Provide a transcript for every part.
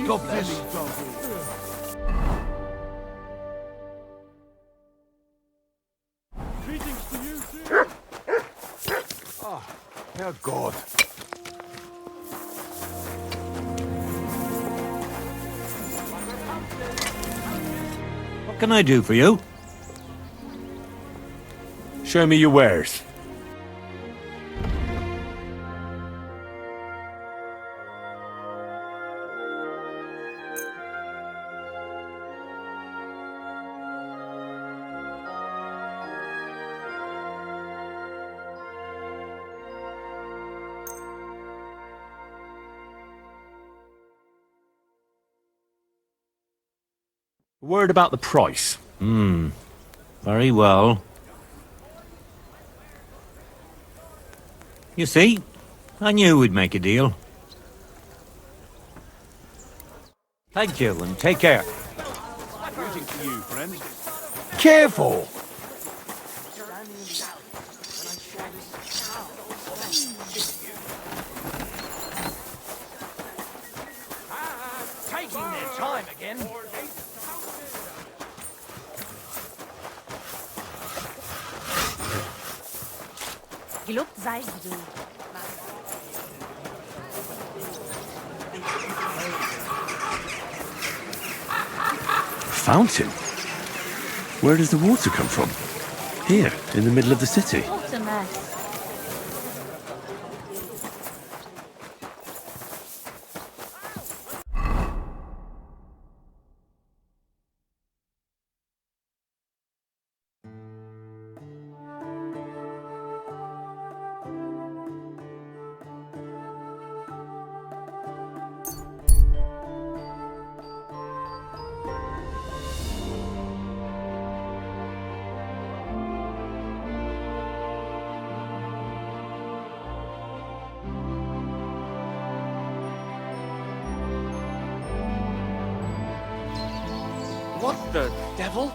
God bless. Greetings to you too. Oh, Herr God. What can I do for you? Show me your wares. Word about the price. Very well. You see, I knew we'd make a deal. Thank you, and take care. Greetings to you, friend. Careful! Taking their time again. Gelobt seist du. Fountain? Where does the water come from? Here, in the middle of the city. What a mess. What the devil?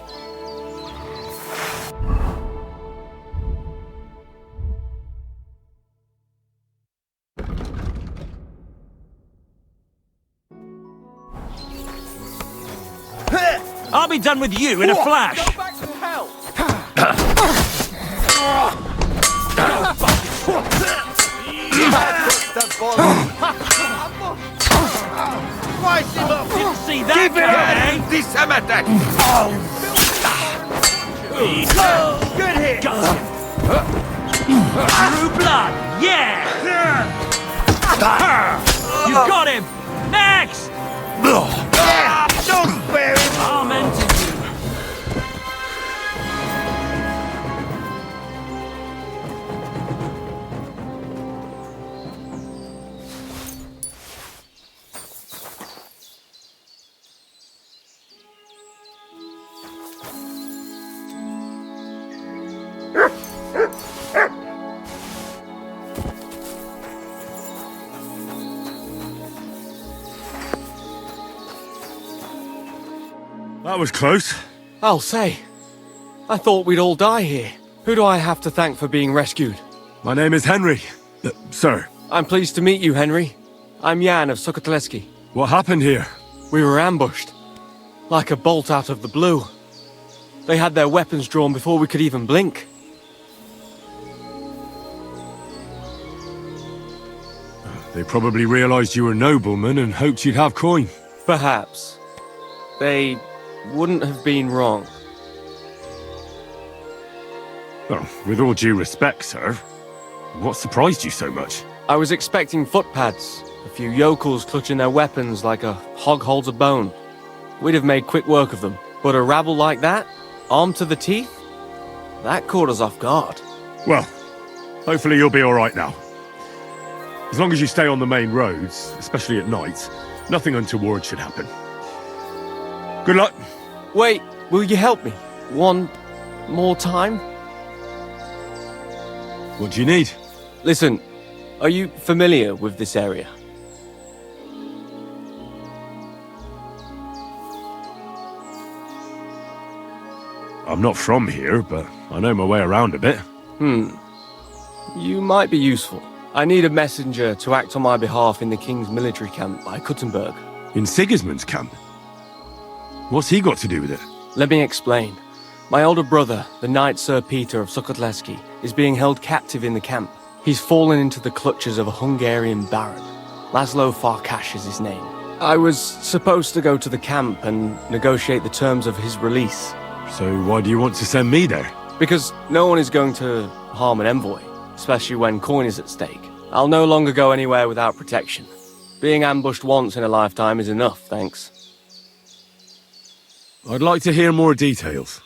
I'll be done with you in a flash! Go back to hell! Didn't see that coming! This attack! Good hit! True blood, yeah! You got him! Next! Don't spare him! Amen to you. That was close. I'll say. I thought we'd all die here. Who do I have to thank for being rescued? My name is Henry. Sir, I'm pleased to meet you, Henry. I'm Jan of Sokotleski. what happened here? We were ambushed. Like a bolt out of the blue. They had their weapons drawn before we could even blink. They probably realized you were noblemen and hoped you'd have coin. Perhaps. They wouldn't have been wrong. Well, with all due respect, sir, what surprised you so much? I was expecting footpads, a few yokels clutching their weapons like a hog holds a bone. We'd have made quick work of them. But a rabble like that, armed to the teeth, that caught us off guard. Well, hopefully you'll be all right now. As long as you stay on the main roads, especially at night, nothing untoward should happen. Good luck. Wait, will you help me? One more time? What do you need? Listen, are you familiar with this area? I'm not from here, but I know my way around a bit. You might be useful. I need a messenger to act on my behalf in the King's military camp by Kuttenberg. In Sigismund's camp? What's he got to do with it? Let me explain. My older brother, the Knight Sir Peter of Sukotleski, is being held captive in the camp. He's fallen into the clutches of a Hungarian baron. Laszlo Farkas is his name. I was supposed to go to the camp and negotiate the terms of his release. So why do you want to send me there? Because no one is going to harm an envoy, especially when coin is at stake. I'll no longer go anywhere without protection. Being ambushed once in a lifetime is enough, thanks. I'd like to hear more details.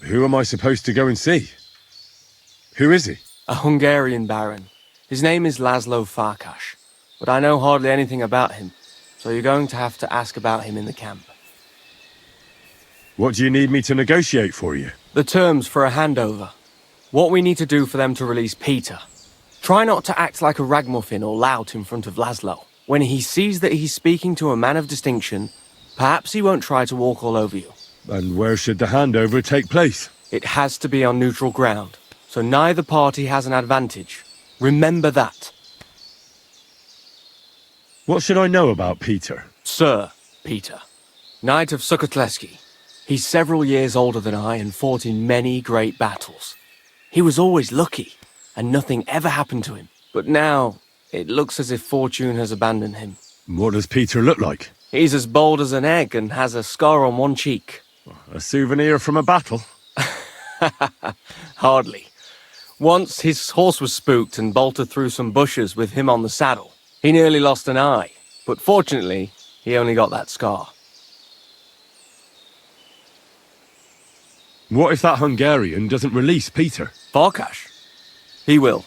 Who am I supposed to go and see? Who is he? A Hungarian baron. His name is Laszlo Farkas, but I know hardly anything about him, so you're going to have to ask about him in the camp. What do you need me to negotiate for you? The terms for a handover. What we need to do for them to release Peter. Try not to act like a ragamuffin or lout in front of Laszlo. When he sees that he's speaking to a man of distinction, perhaps he won't try to walk all over you. And where should the handover take place? It has to be on neutral ground, so neither party has an advantage. Remember that. What should I know about Peter? Sir Peter, Knight of Sukotleski. He's several years older than I and fought in many great battles. He was always lucky, and nothing ever happened to him. But now, it looks as if fortune has abandoned him. What does Peter look like? He's as bold as an egg and has a scar on one cheek. A souvenir from a battle? Hardly. Once his horse was spooked and bolted through some bushes with him on the saddle. He nearly lost an eye, but fortunately, he only got that scar. What if that Hungarian doesn't release Peter? Farkas? He will.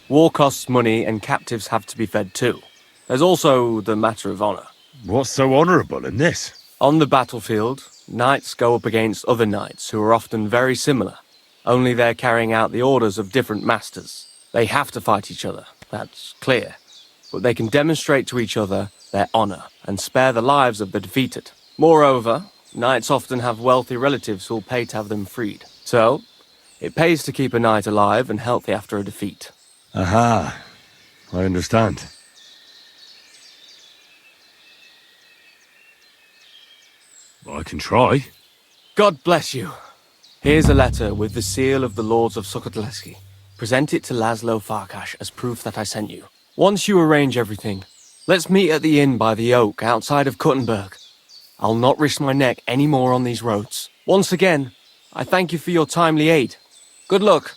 War costs money and captives have to be fed too. There's also the matter of honor. What's so honorable in this? On the battlefield, knights go up against other knights who are often very similar, only they're carrying out the orders of different masters. They have to fight each other, that's clear. But they can demonstrate to each other their honor and spare the lives of the defeated. Moreover, knights often have wealthy relatives who'll pay to have them freed. So, it pays to keep a knight alive and healthy after a defeat. Aha, I understand. Well, I can try. God bless you. Here's a letter with the seal of the Lords of Sukotleski. Present it to Laszlo Farkas as proof that I sent you. Once you arrange everything, let's meet at the inn by the Oak outside of Kuttenberg. I'll not risk my neck any more on these roads. Once again, I thank you for your timely aid. Good luck.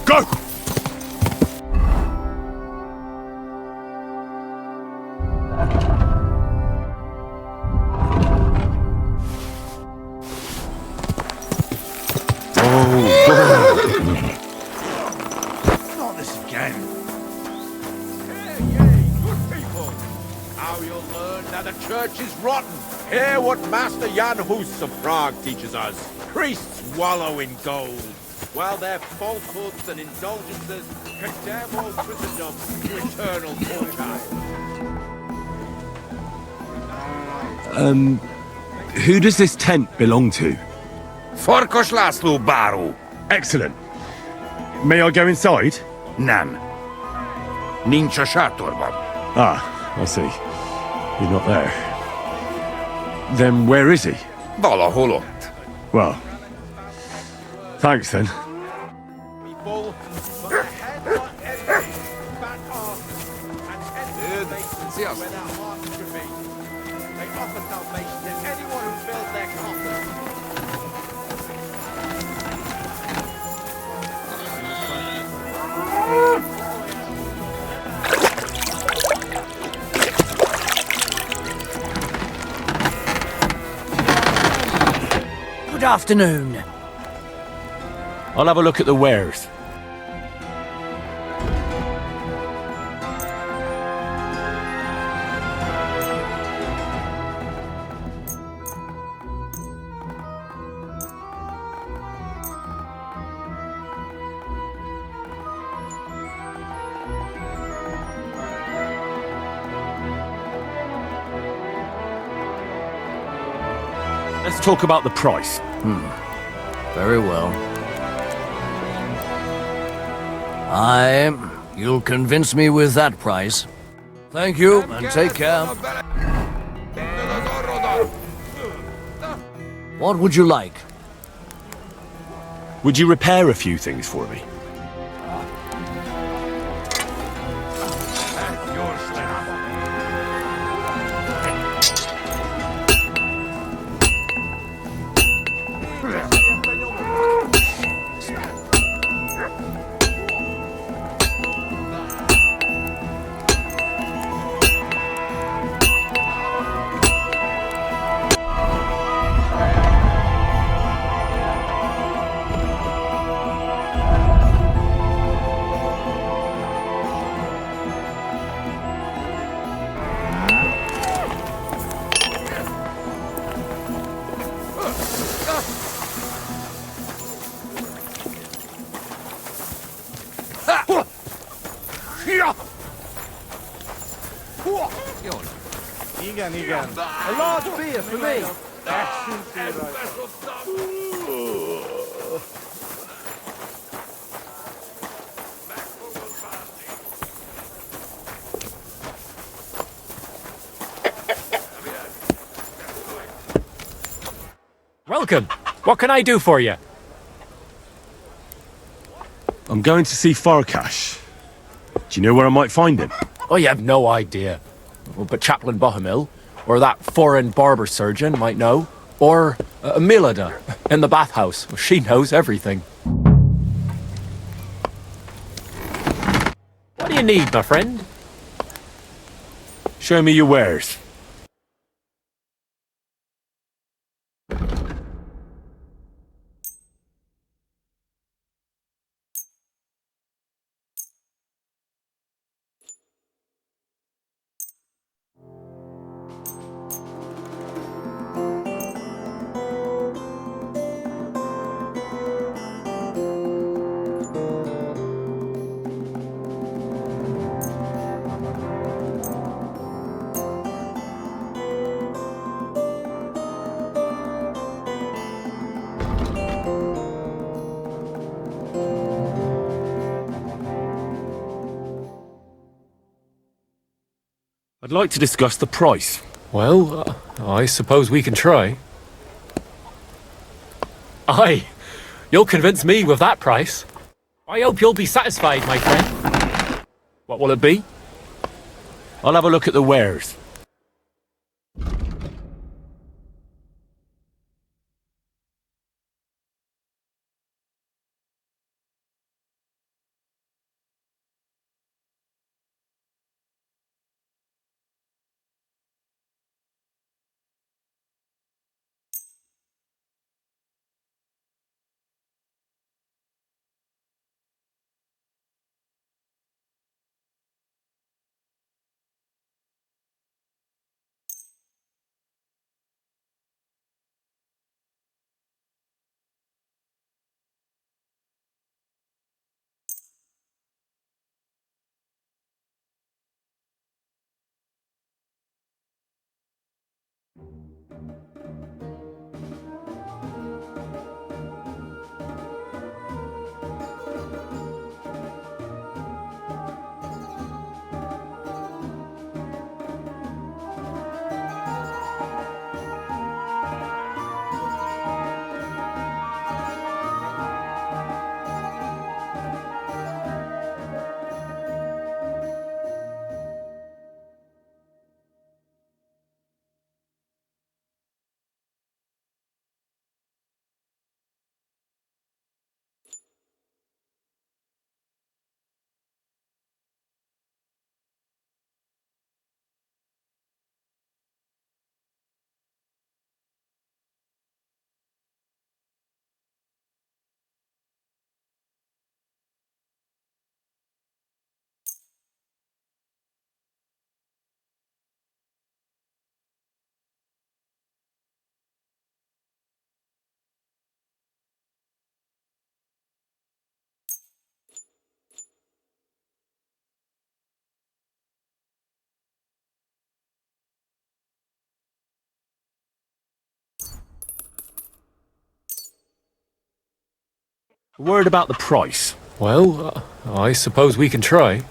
Go! Not this again. Good people. Now you'll learn that the church is rotten. Hear what Master Jan Hus of Prague teaches us. Priests wallow in gold, while their falsehoods and indulgences condemn all Christendom to eternal torture. Who does this tent belong to? Forkos Laszlo Baru. Excellent. May I go inside? Nem. Nincs a sátorban. Ah, I see. You're not there. Then where is he? Valahol ott. Well, thanks then. People, but the heads are empty, fat-hearted, and tender faces Yes. where their hearts should be. They offer salvation to anyone who fills their coffin. Good afternoon. I'll have a look at the wares. Let's talk about the price. Very well. You'll convince me with that price. Thank you, and take care. What would you like? Would you repair a few things for me? Igen, igen. A large beer for me. Welcome. What can I do for you? I'm going to see Farkash. Do you know where I might find him? I have no idea. But Chaplain Bohemil, or that foreign barber surgeon might know. Or Milada in the bathhouse. She knows everything. What do you need, my friend? Show me your wares. I'd like to discuss the price. Well, I suppose we can try. Aye, you'll convince me with that price. I hope you'll be satisfied, my friend. What will it be? I'll have a look at the wares. A word about the price. Well, I suppose we can try.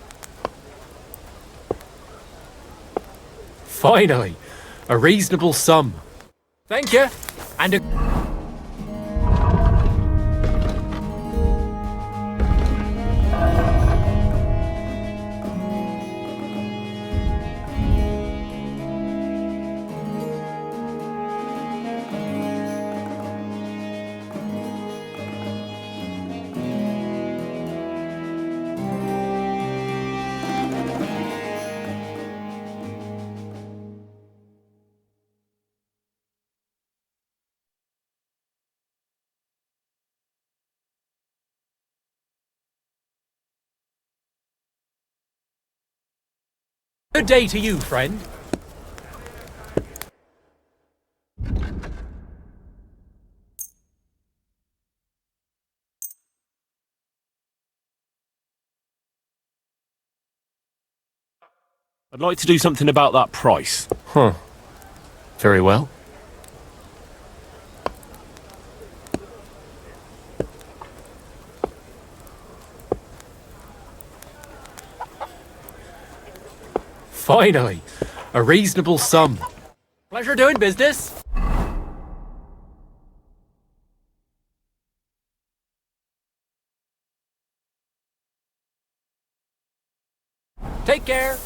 Finally, a reasonable sum. Thank you. And a... Good day to you, friend. I'd like to do something about that price. Huh. Very well. Finally, a reasonable sum. Pleasure doing business. Take care.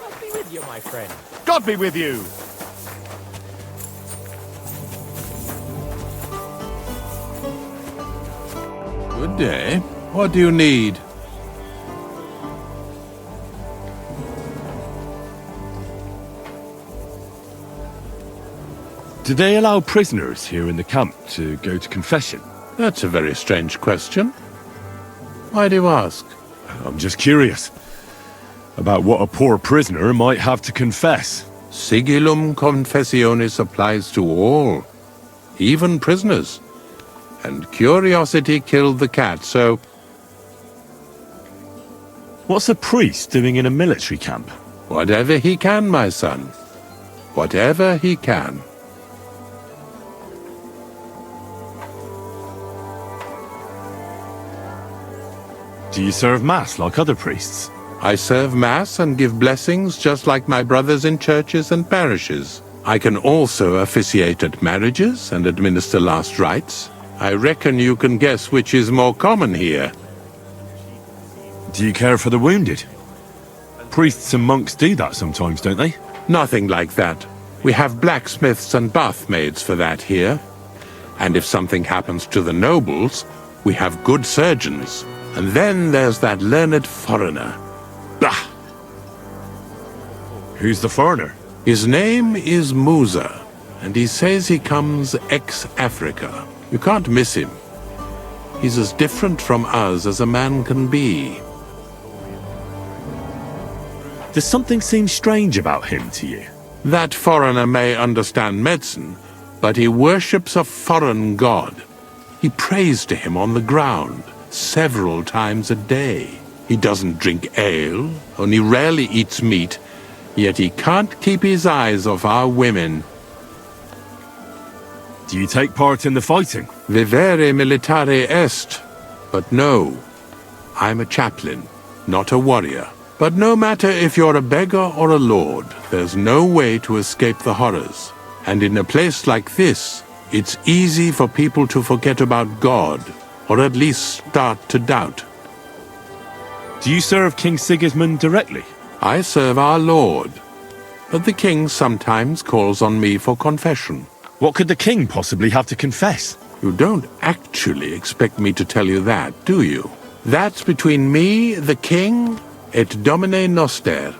God be with you, my friend. God be with you! Good day. What do you need? Do they allow prisoners here in the camp to go to confession? That's a very strange question. Why do you ask? I'm just curious about what a poor prisoner might have to confess. Sigillum confessionis applies to all, even prisoners. And curiosity killed the cat, so... What's a priest doing in a military camp? Whatever he can, my son. Whatever he can. Do you serve Mass like other priests? I serve Mass and give blessings just like my brothers in churches and parishes. I can also officiate at marriages and administer last rites. I reckon you can guess which is more common here. Do you care for the wounded? Priests and monks do that sometimes, don't they? Nothing like that. We have blacksmiths and bathmaids for that here. And if something happens to the nobles, we have good surgeons. And then there's that learned foreigner. Bah! Who's the foreigner? His name is Musa, and he says he comes ex-Africa. You can't miss him. He's as different from us as a man can be. Does something seem strange about him to you? That foreigner may understand medicine, but he worships a foreign god. He prays to him on the ground several times a day. He doesn't drink ale, only rarely eats meat, yet he can't keep his eyes off our women. Do you take part in the fighting? Vivere militare est. But no, I'm a chaplain, not a warrior. But no matter if you're a beggar or a lord, there's no way to escape the horrors. And in a place like this, it's easy for people to forget about God, or at least start to doubt. Do you serve King Sigismund directly? I serve our Lord, but the king sometimes calls on me for confession. What could the king possibly have to confess? You don't actually expect me to tell you that, do you? That's between me, the king, et Domine Noster.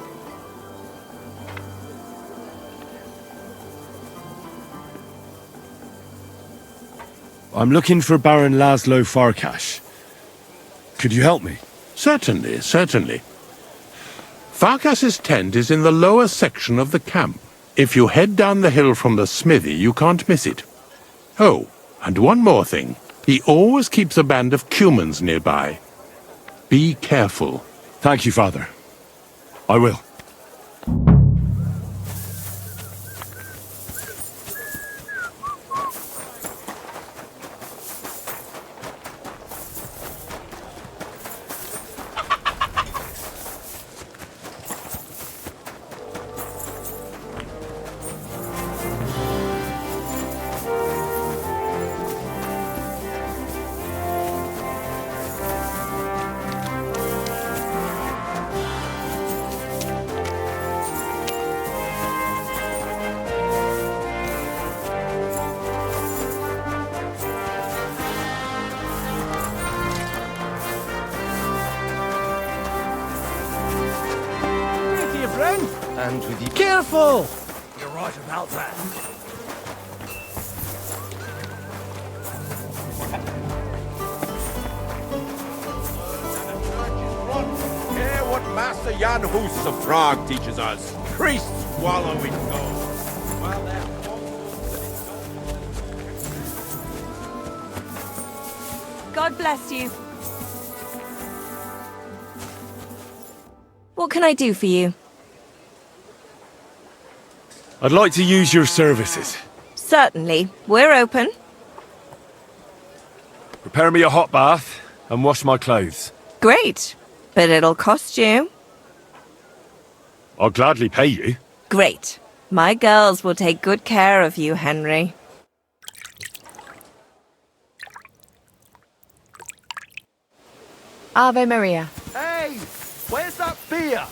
I'm looking for Baron Laszlo Farkas. Could you help me? Certainly, certainly. Farkas's tent is in the lower section of the camp. If you head down the hill from the smithy, you can't miss it. Oh, and one more thing. He always keeps a band of Cumans nearby. Be careful. Thank you, Father. I will. And with you. Careful! You're right about that. Hear what Master Jan Hus of Prague teaches us. Priests wallow in gold. While they're God bless you. What can I do for you? I'd like to use your services. Certainly. We're open. Prepare me a hot bath and wash my clothes. Great. But it'll cost you. I'll gladly pay you. Great. My girls will take good care of you, Henry. Ave Maria. Hey, where's that beer?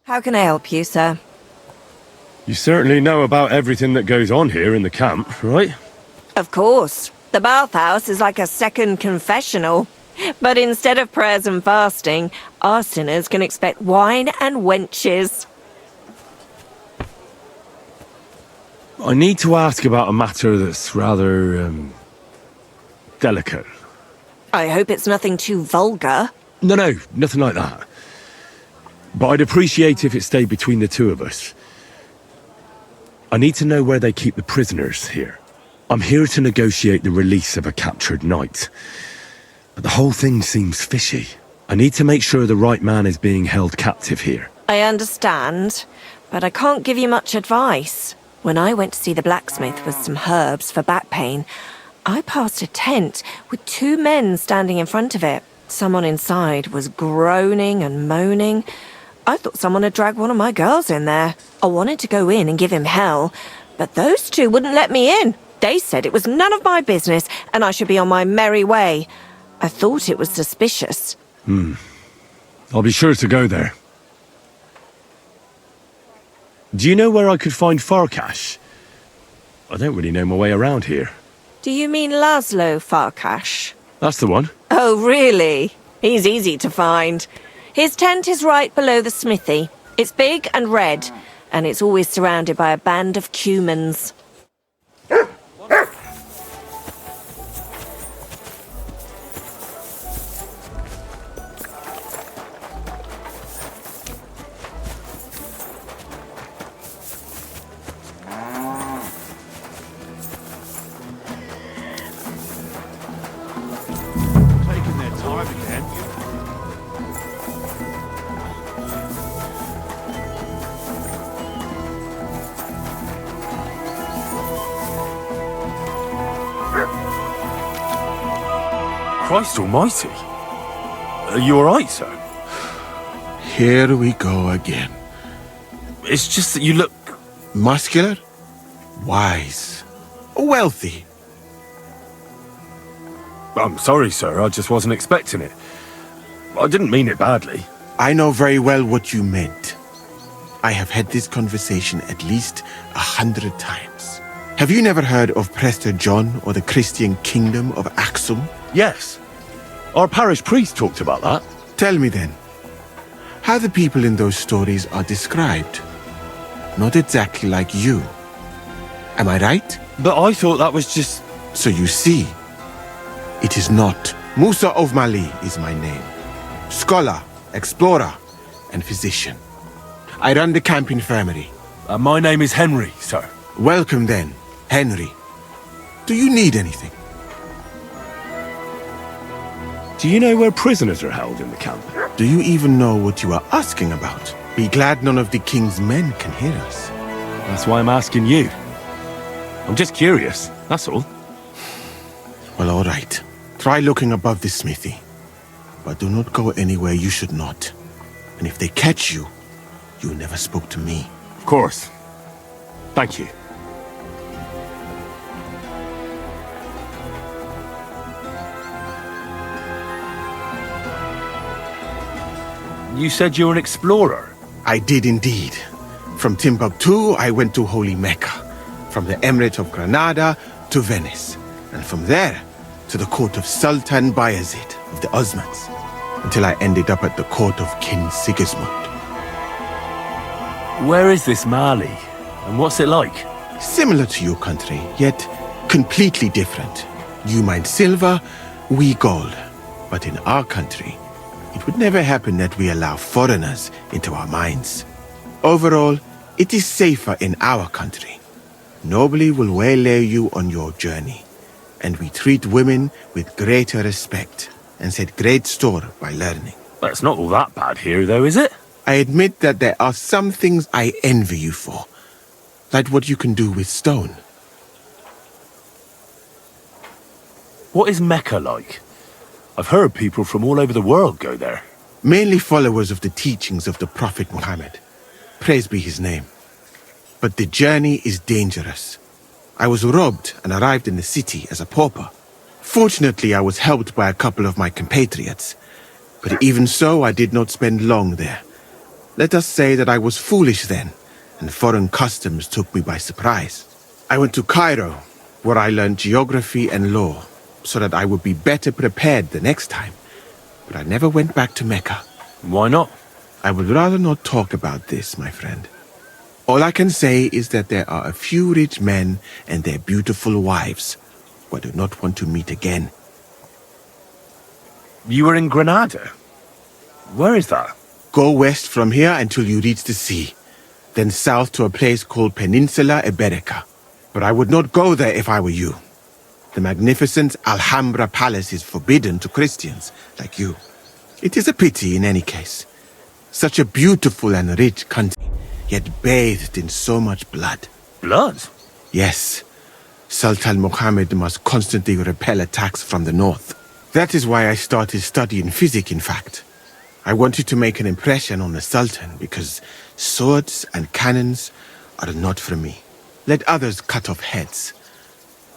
How can I help you, sir? You certainly know about everything that goes on here in the camp, right? Of course. The bathhouse is like a second confessional. But instead of prayers and fasting, our sinners can expect wine and wenches. I need to ask about a matter that's rather, delicate. I hope it's nothing too vulgar. No, nothing like that. But I'd appreciate if it stayed between the two of us. I need to know where they keep the prisoners here. I'm here to negotiate the release of a captured knight. But the whole thing seems fishy. I need to make sure the right man is being held captive here. I understand, but I can't give you much advice. When I went to see the blacksmith with some herbs for back pain, I passed a tent with 2 men standing in front of it. Someone inside was groaning and moaning. I thought someone had dragged one of my girls in there. I wanted to go in and give him hell, but those 2 wouldn't let me in. They said it was none of my business and I should be on my merry way. I thought it was suspicious. I'll be sure to go there. Do you know where I could find Farkash? I don't really know my way around here. Do you mean Laszlo Farkash? That's the one. Oh, really? He's easy to find. His tent is right below the smithy. It's big and red, and it's always surrounded by a band of cumans. Taking their time again. Christ almighty. Are you alright, sir? Here we go again. It's just that you look... Muscular, wise, wealthy. I'm sorry, sir. I just wasn't expecting it. I didn't mean it badly. I know very well what you meant. I have had this conversation at least 100 times. Have you never heard of Prester John or the Christian Kingdom of Axum? Yes. Our parish priest talked about that. Tell me then, how the people in those stories are described. Not exactly like you. Am I right? But I thought that was just... So you see, it is not. Musa of Mali is my name. Scholar, explorer, and physician. I run the camp infirmary. my name is Henry, sir. Welcome then, Henry. Do you need anything? Do you know where prisoners are held in the camp? Do you even know what you are asking about? Be glad none of the king's men can hear us. That's why I'm asking you. I'm just curious, that's all. Well, all right. Try looking above the smithy. But do not go anywhere you should not. And if they catch you, you never spoke to me. Of course. Thank you. You said you're an explorer? I did indeed. From Timbuktu, I went to Holy Mecca. From the Emirate of Granada to Venice. And from there to the court of Sultan Bayezid of the Osmans. Until I ended up at the court of King Sigismund. Where is this Mali? And what's it like? Similar to your country, yet completely different. You mine silver, we gold. But in our country, it would never happen that we allow foreigners into our mines. Overall, it is safer in our country. Nobody will waylay you on your journey. and we treat women with greater respect and set great store by learning. Well, it's not all that bad here, though, is it? I admit that there are some things I envy you for, like what you can do with stone. What is Mecca like? I've heard people from all over the world go there. Mainly followers of the teachings of the Prophet Muhammad. Praise be his name. But the journey is dangerous. I was robbed and arrived in the city as a pauper. Fortunately, I was helped by a couple of my compatriots. But even so, I did not spend long there. Let us say that I was foolish then, and foreign customs took me by surprise. I went to Cairo, where I learned geography and law, so that I would be better prepared the next time. But I never went back to Mecca. Why not? I would rather not talk about this, my friend. All I can say is that there are a few rich men and their beautiful wives who I do not want to meet again. You were in Granada? Where is that? Go west from here until you reach the sea, then south to a place called Peninsula Iberica. But I would not go there if I were you. The magnificent Alhambra Palace is forbidden to Christians like you. It is a pity in any case. Such a beautiful and rich country, yet bathed in so much blood. Blood? Yes. Sultan Mohammed must constantly repel attacks from the north. That is why I started studying physics, in fact. I wanted to make an impression on the Sultan because swords and cannons are not for me. Let others cut off heads.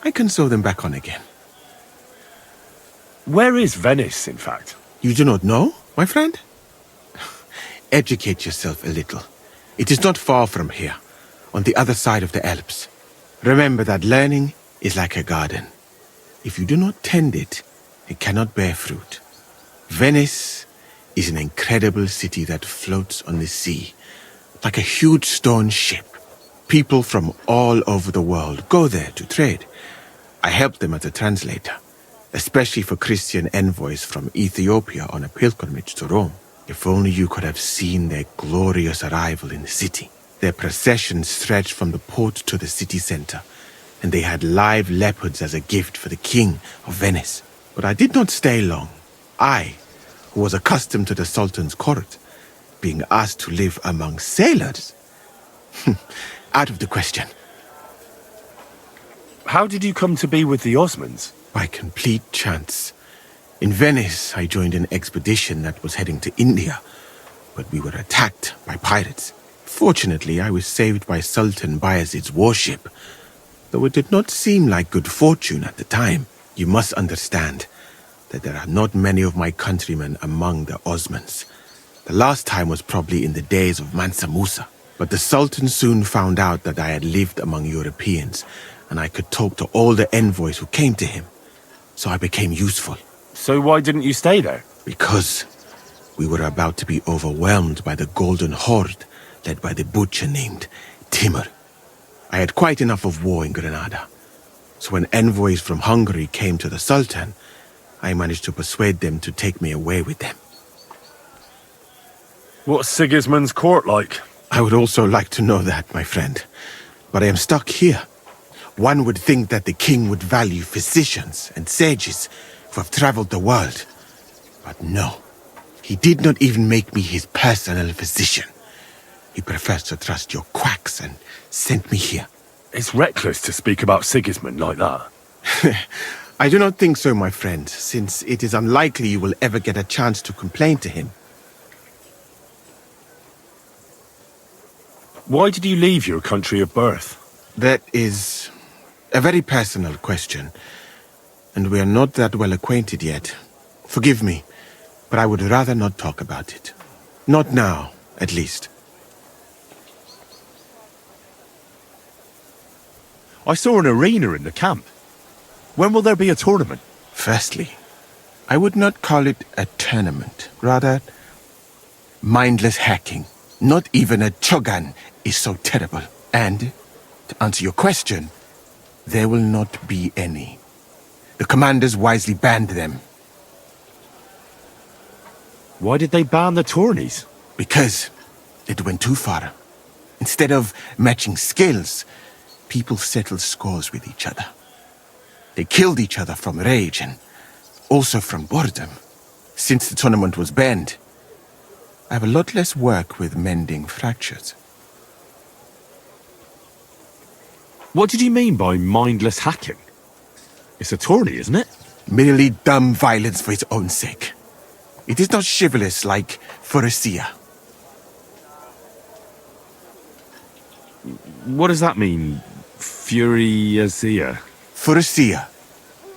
I can sew them back on again. Where is Venice, in fact? You do not know, my friend? Educate yourself a little. It is not far from here, on the other side of the Alps. Remember that learning is like a garden. If you do not tend it, it cannot bear fruit. Venice is an incredible city that floats on the sea, like a huge stone ship. People from all over the world go there to trade. I help them as a translator, especially for Christian envoys from Ethiopia on a pilgrimage to Rome. If only you could have seen their glorious arrival in the city. Their procession stretched from the port to the city center, and they had live leopards as a gift for the king of Venice. But I did not stay long. I, who was accustomed to the Sultan's court, being asked to live among sailors? Out of the question. How did you come to be with the Osmans? By complete chance. In Venice, I joined an expedition that was heading to India, but we were attacked by pirates. Fortunately, I was saved by Sultan Bayezid's warship, though it did not seem like good fortune at the time. You must understand that there are not many of my countrymen among the Osmans. The last time was probably in the days of Mansa Musa. But the Sultan soon found out that I had lived among Europeans, and I could talk to all the envoys who came to him. So I became useful. So why didn't you stay there? Because we were about to be overwhelmed by the Golden Horde, led by the butcher named Timur. I had quite enough of war in Granada. So when envoys from Hungary came to the Sultan, I managed to persuade them to take me away with them. What's Sigismund's court like? I would also like to know that, my friend. But I am stuck here. One would think that the king would value physicians and sages who have traveled the world. But no. He did not even make me his personal physician. He prefers to trust your quacks and sent me here. It's reckless to speak about Sigismund like that. I do not think so, my friend, since it is unlikely you will ever get a chance to complain to him. Why did you leave your country of birth? That is a very personal question, and we are not that well acquainted yet. Forgive me, but I would rather not talk about it. Not now, at least. I saw an arena in the camp. When will there be a tournament? Firstly, I would not call it a tournament. Rather, mindless hacking. Not even a chogan is so terrible. And, to answer your question, there will not be any. The commanders wisely banned them. Why did they ban the tourneys? Because it went too far. Instead of matching skills, people settled scores with each other. They killed each other from rage and also from boredom. Since the tournament was banned, I have a lot less work with mending fractures. What did you mean by mindless hacking? It's a tourney, isn't it? Merely dumb violence for its own sake. It is not chivalrous like Pharisea. What does that mean? Fury-Azia? Pharisea,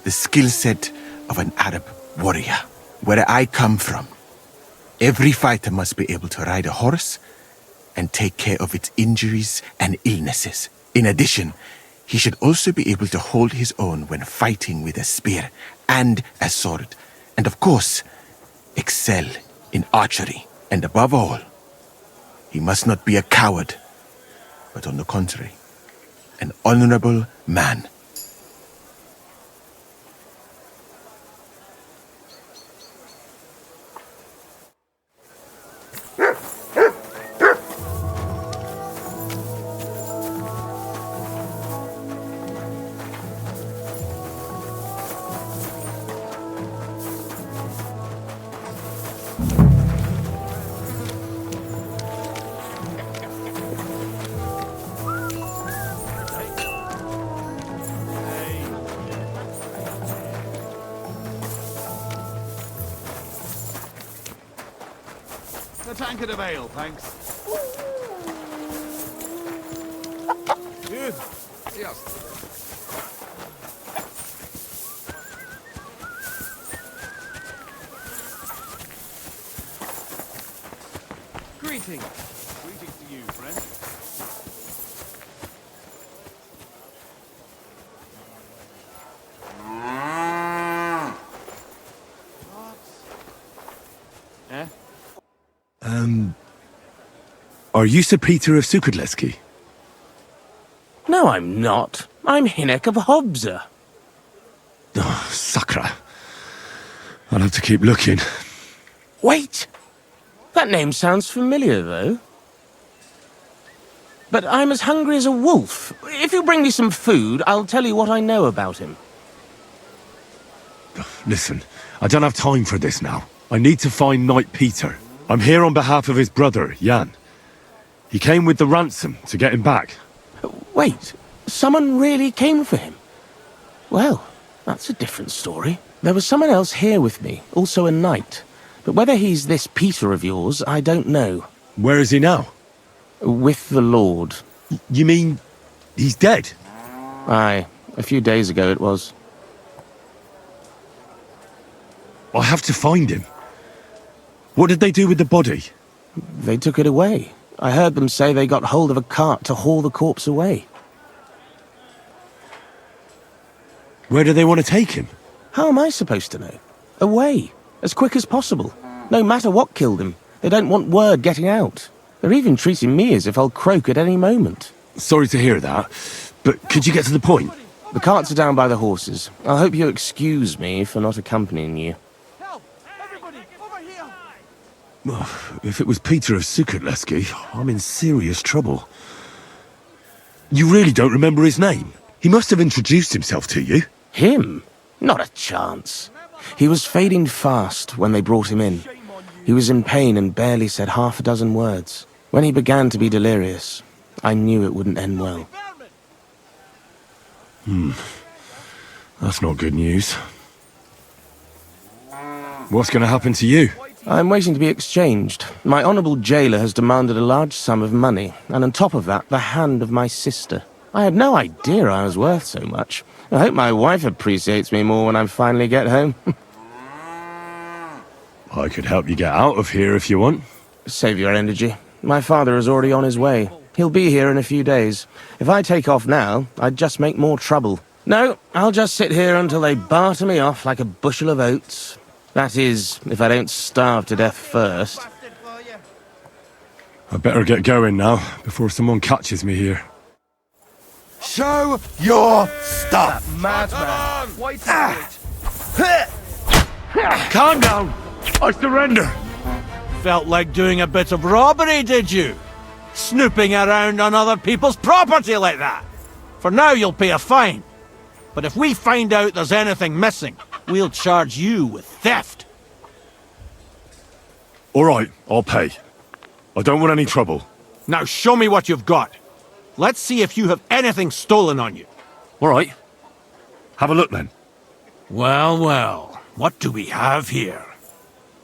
the skill set of an Arab warrior. Where I come from, every fighter must be able to ride a horse and take care of its injuries and illnesses. In addition, he should also be able to hold his own when fighting with a spear and a sword. And of course, excel in archery. And above all, he must not be a coward, but on the contrary, an honorable man. A tankard of ale, thanks. Good. Greetings. Greetings to you, friend. Are you Sir Peter of Sukadleski? No, I'm not. I'm Hinnek of Hobza. Oh, Sakra. I'll have to keep looking. Wait! That name sounds familiar, though. But I'm as hungry as a wolf. If you bring me some food, I'll tell you what I know about him. Listen, I don't have time for this now. I need to find Knight Peter. I'm here on behalf of his brother, Jan. He came with the ransom to get him back. Wait, someone really came for him? Well, that's a different story. There was someone else here with me, also a knight. But whether he's this Peter of yours, I don't know. Where is he now? With the Lord. You mean he's dead? Aye, a few days ago it was. I have to find him. What did they do with the body? They took it away. I heard them say they got hold of a cart to haul the corpse away. Where do they want to take him? How am I supposed to know? Away. As quick as possible. No matter what killed him. They don't want word getting out. They're even treating me as if I'll croak at any moment. Sorry to hear that, but could you get to the point? The carts are down by the horses. I hope you'll excuse me for not accompanying you. If it was Peter of Sukadleski, I'm in serious trouble. You really don't remember his name? He must have introduced himself to you. Him? Not a chance. He was fading fast when they brought him in. He was in pain and barely said half a dozen words. When he began to be delirious, I knew it wouldn't end well. That's not good news. What's going to happen to you? I'm waiting to be exchanged. My honourable jailer has demanded a large sum of money, and on top of that, the hand of my sister. I had no idea I was worth so much. I hope my wife appreciates me more when I finally get home. I could help you get out of here if you want. Save your energy. My father is already on his way. He'll be here in a few days. If I take off now, I'd just make more trouble. No, I'll just sit here until they barter me off like a bushel of oats. That is, if I don't starve to death first. I better get going now, before someone catches me here. Show your stuff! Madman! Wait Calm down! I surrender! Felt like doing a bit of robbery, did you? Snooping around on other people's property like that? For now you'll pay a fine. But if we find out there's anything missing, we'll charge you with theft. All right, I'll pay. I don't want any trouble. Now show me what you've got. Let's see if you have anything stolen on you. All right. Have a look then. Well, well, what do we have here?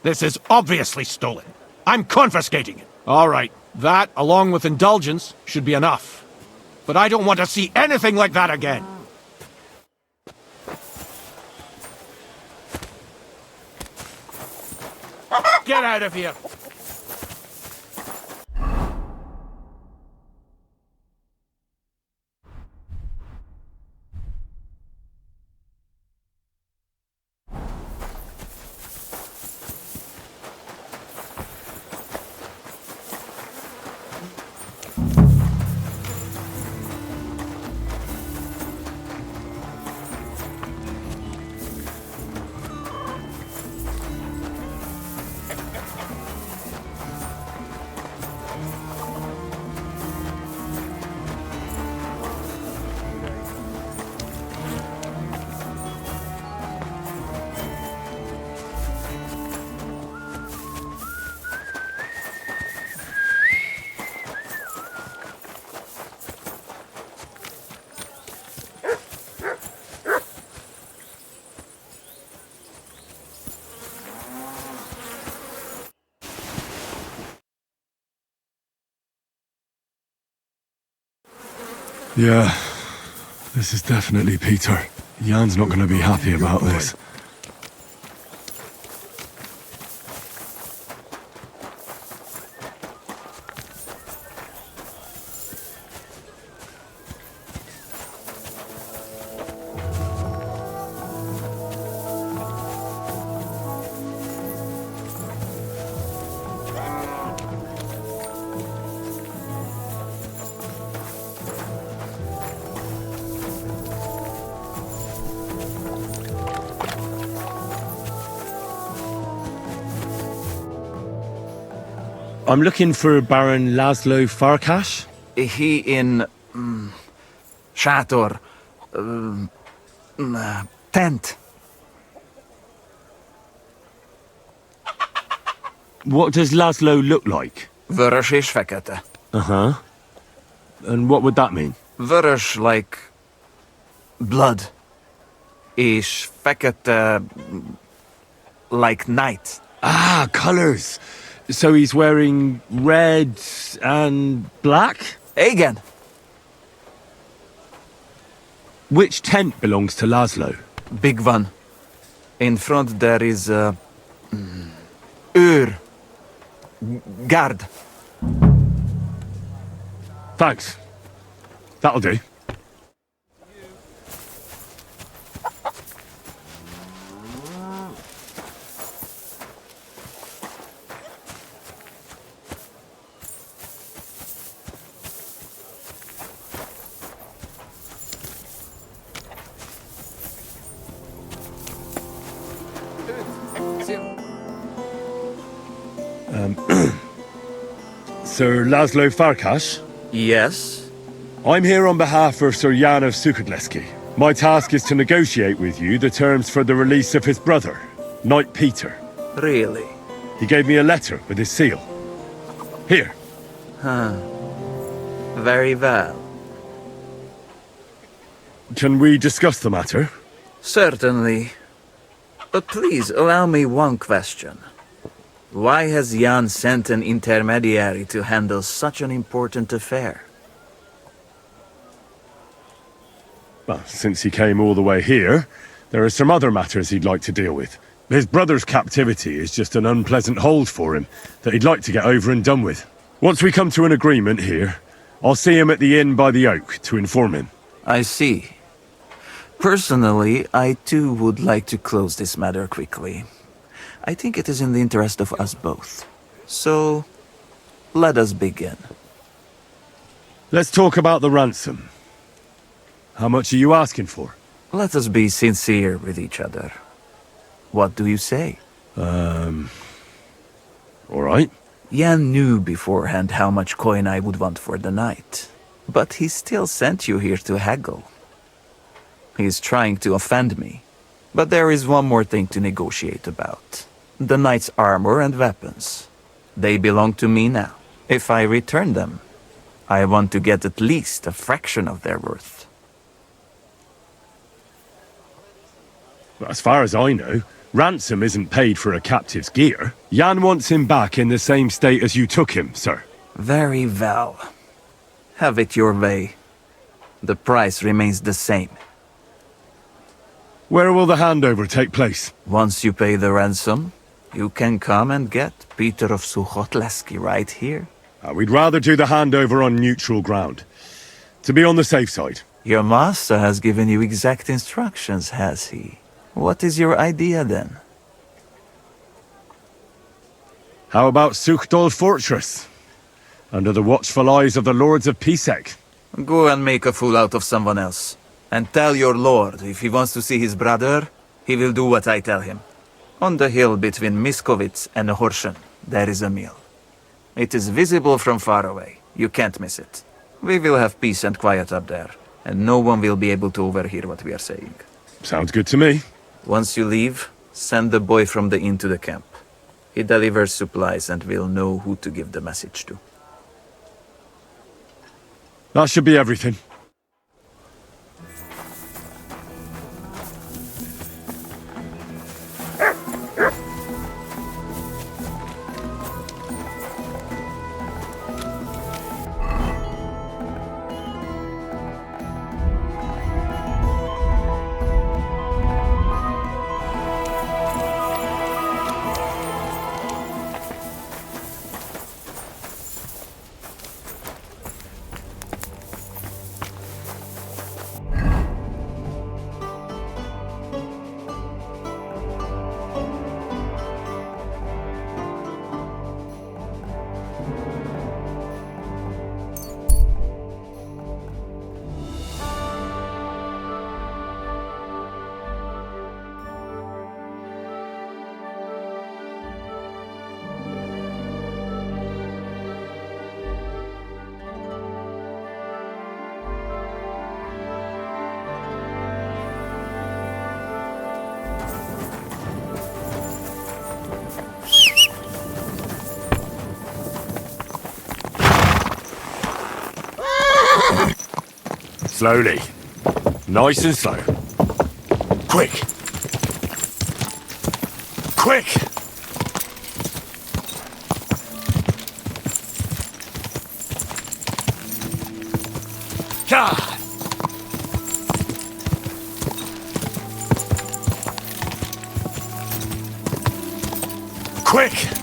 This is obviously stolen. I'm confiscating it. All right, that, along with indulgence, should be enough. But I don't want to see anything like that again. Get out of here! Yeah, this is definitely Peter. Jan's not going to be happy about this. I'm looking for Baron Laszlo Farkas. He in... Shator. Tent. What does Laszlo look like? Vörös és fekete. Uh-huh. And what would that mean? Vörös like... blood. És fekete... like night. Ah, colours. So he's wearing red and black? Igen. Which tent belongs to Laszlo? Big one. In front there is a... guard. Thanks. That'll do. Sir Laszlo Farkas? Yes? I'm here on behalf of Sir Jan of Sukadleski. My task is to negotiate with you the terms for the release of his brother, Knight Peter. Really? He gave me a letter with his seal. Here. Huh. Very well. Can we discuss the matter? Certainly. But please allow me one question. Why has Jan sent an intermediary to handle such an important affair? Well, since he came all the way here, there are some other matters he'd like to deal with. His brother's captivity is just an unpleasant hold for him that he'd like to get over and done with. Once we come to an agreement here, I'll see him at the inn by the oak to inform him. I see. Personally, I too would like to close this matter quickly. I think it is in the interest of us both. So, let us begin. Let's talk about the ransom. How much are you asking for? Let us be sincere with each other. What do you say? All right. Jan knew beforehand how much coin I would want for the night. But he still sent you here to haggle. He's trying to offend me. But there is one more thing to negotiate about. The knight's armor and weapons. They belong to me now. If I return them, I want to get at least a fraction of their worth. As far as I know, Ransom isn't paid for a captive's gear. Jan wants him back in the same state as you took him, sir. Very well. Have it your way. The price remains the same. Where will the handover take place? Once you pay the ransom, you can come and get Peter of Suchotleski right here. We'd rather do the handover on neutral ground. To be on the safe side. Your master has given you exact instructions, has he? What is your idea then? How about Suchdol Fortress? Under the watchful eyes of the Lords of Pisek. Go and make a fool out of someone else. And tell your lord if he wants to see his brother, he will do what I tell him. On the hill between Miskovitz and Horshen, there is a mill. It is visible from far away. You can't miss it. We will have peace and quiet up there, and no one will be able to overhear what we are saying. Sounds good to me. Once you leave, send the boy from the inn to the camp. He delivers supplies and will know who to give the message to. That should be everything. Slowly. Nice and slow. Quick. Quick! God! Quick!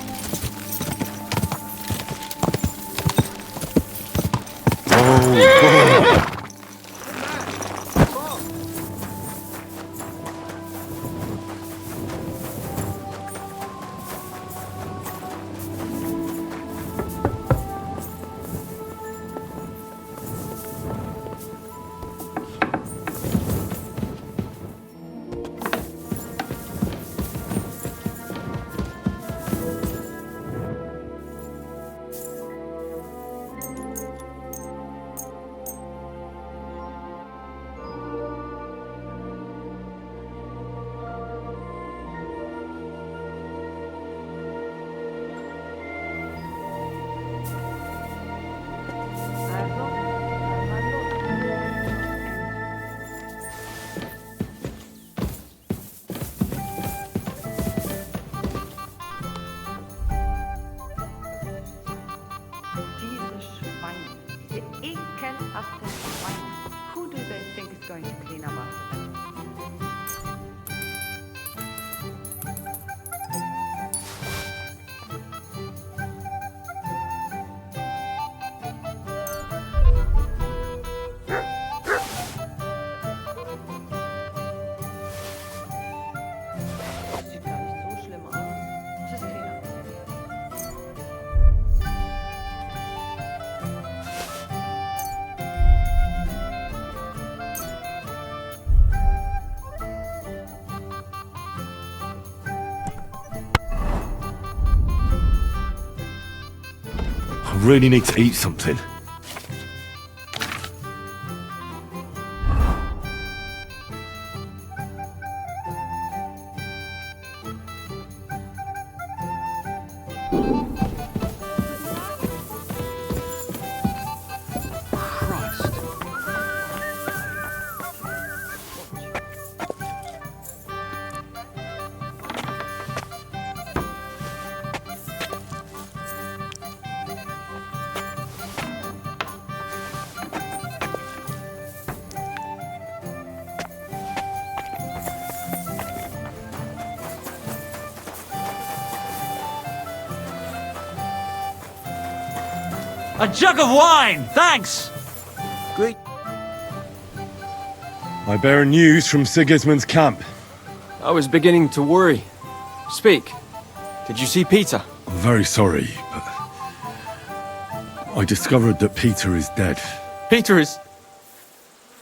I really need to eat something. A jug of wine, thanks! Great. I bear news from Sigismund's camp. I was beginning to worry. Speak. Did you see Peter? I'm very sorry, but I discovered that Peter is dead. Peter is...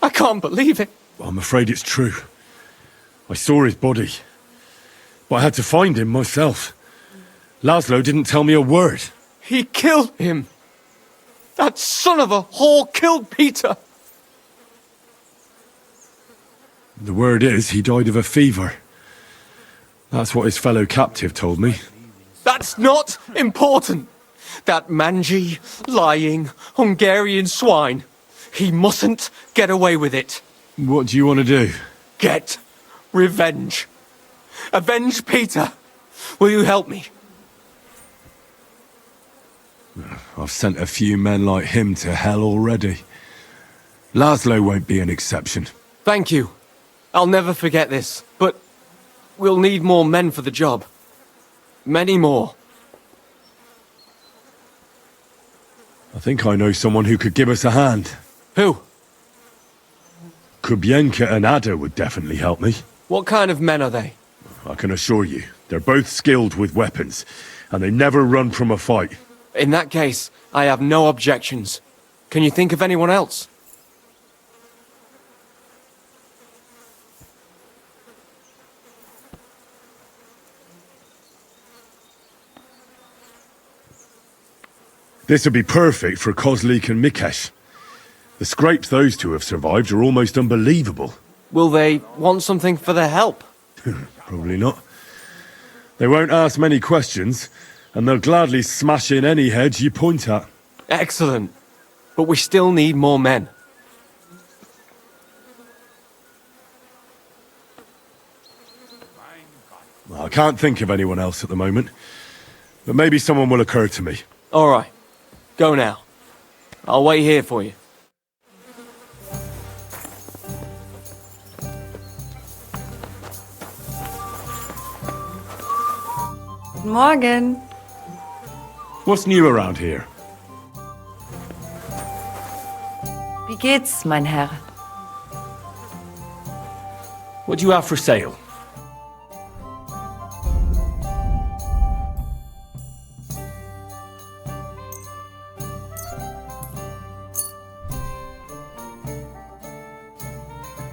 I can't believe it. I'm afraid it's true. I saw his body, but I had to find him myself. Laszlo didn't tell me a word. He killed him. That son of a whore killed Peter. The word is he died of a fever. That's what his fellow captive told me. That's not important. That mangy, lying, Hungarian swine. He mustn't get away with it. What do you want to do? Get revenge. Avenge Peter. Will you help me? I've sent a few men like him to hell already. Laszlo won't be an exception. Thank you. I'll never forget this, but we'll need more men for the job. Many more. I think I know someone who could give us a hand. Who? Kubienka and Ada would definitely help me. What kind of men are they? I can assure you, they're both skilled with weapons, and they never run from a fight. In that case, I have no objections. Can you think of anyone else? This would be perfect for Kozlik and Mikesh. The scrapes those two have survived are almost unbelievable. Will they want something for their help? Probably not. They won't ask many questions, and they'll gladly smash in any head you point at. Excellent. But we still need more men. Well, I can't think of anyone else at the moment, but maybe someone will occur to me. All right. Go now. I'll wait here for you. Guten Morgen. What's new around here? Wie geht's, mein Herr? What do you have for sale?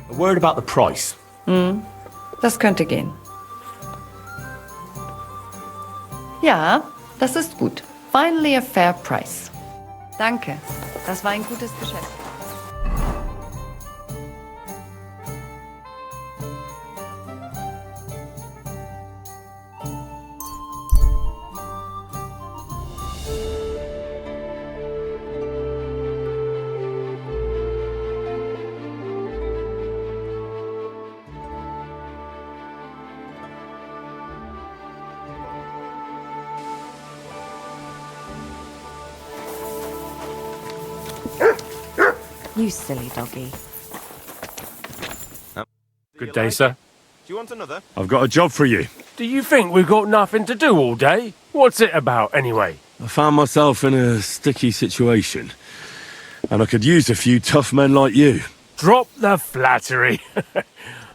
A word about the price. Das könnte gehen. Ja, das ist gut. Finally a fair price. Danke. Das war ein gutes Geschäft. You silly doggy. Good day, sir. Do you want another? I've got a job for you. Do you think we've got nothing to do all day? What's it about, anyway? I found myself in a sticky situation, and I could use a few tough men like you. Drop the flattery.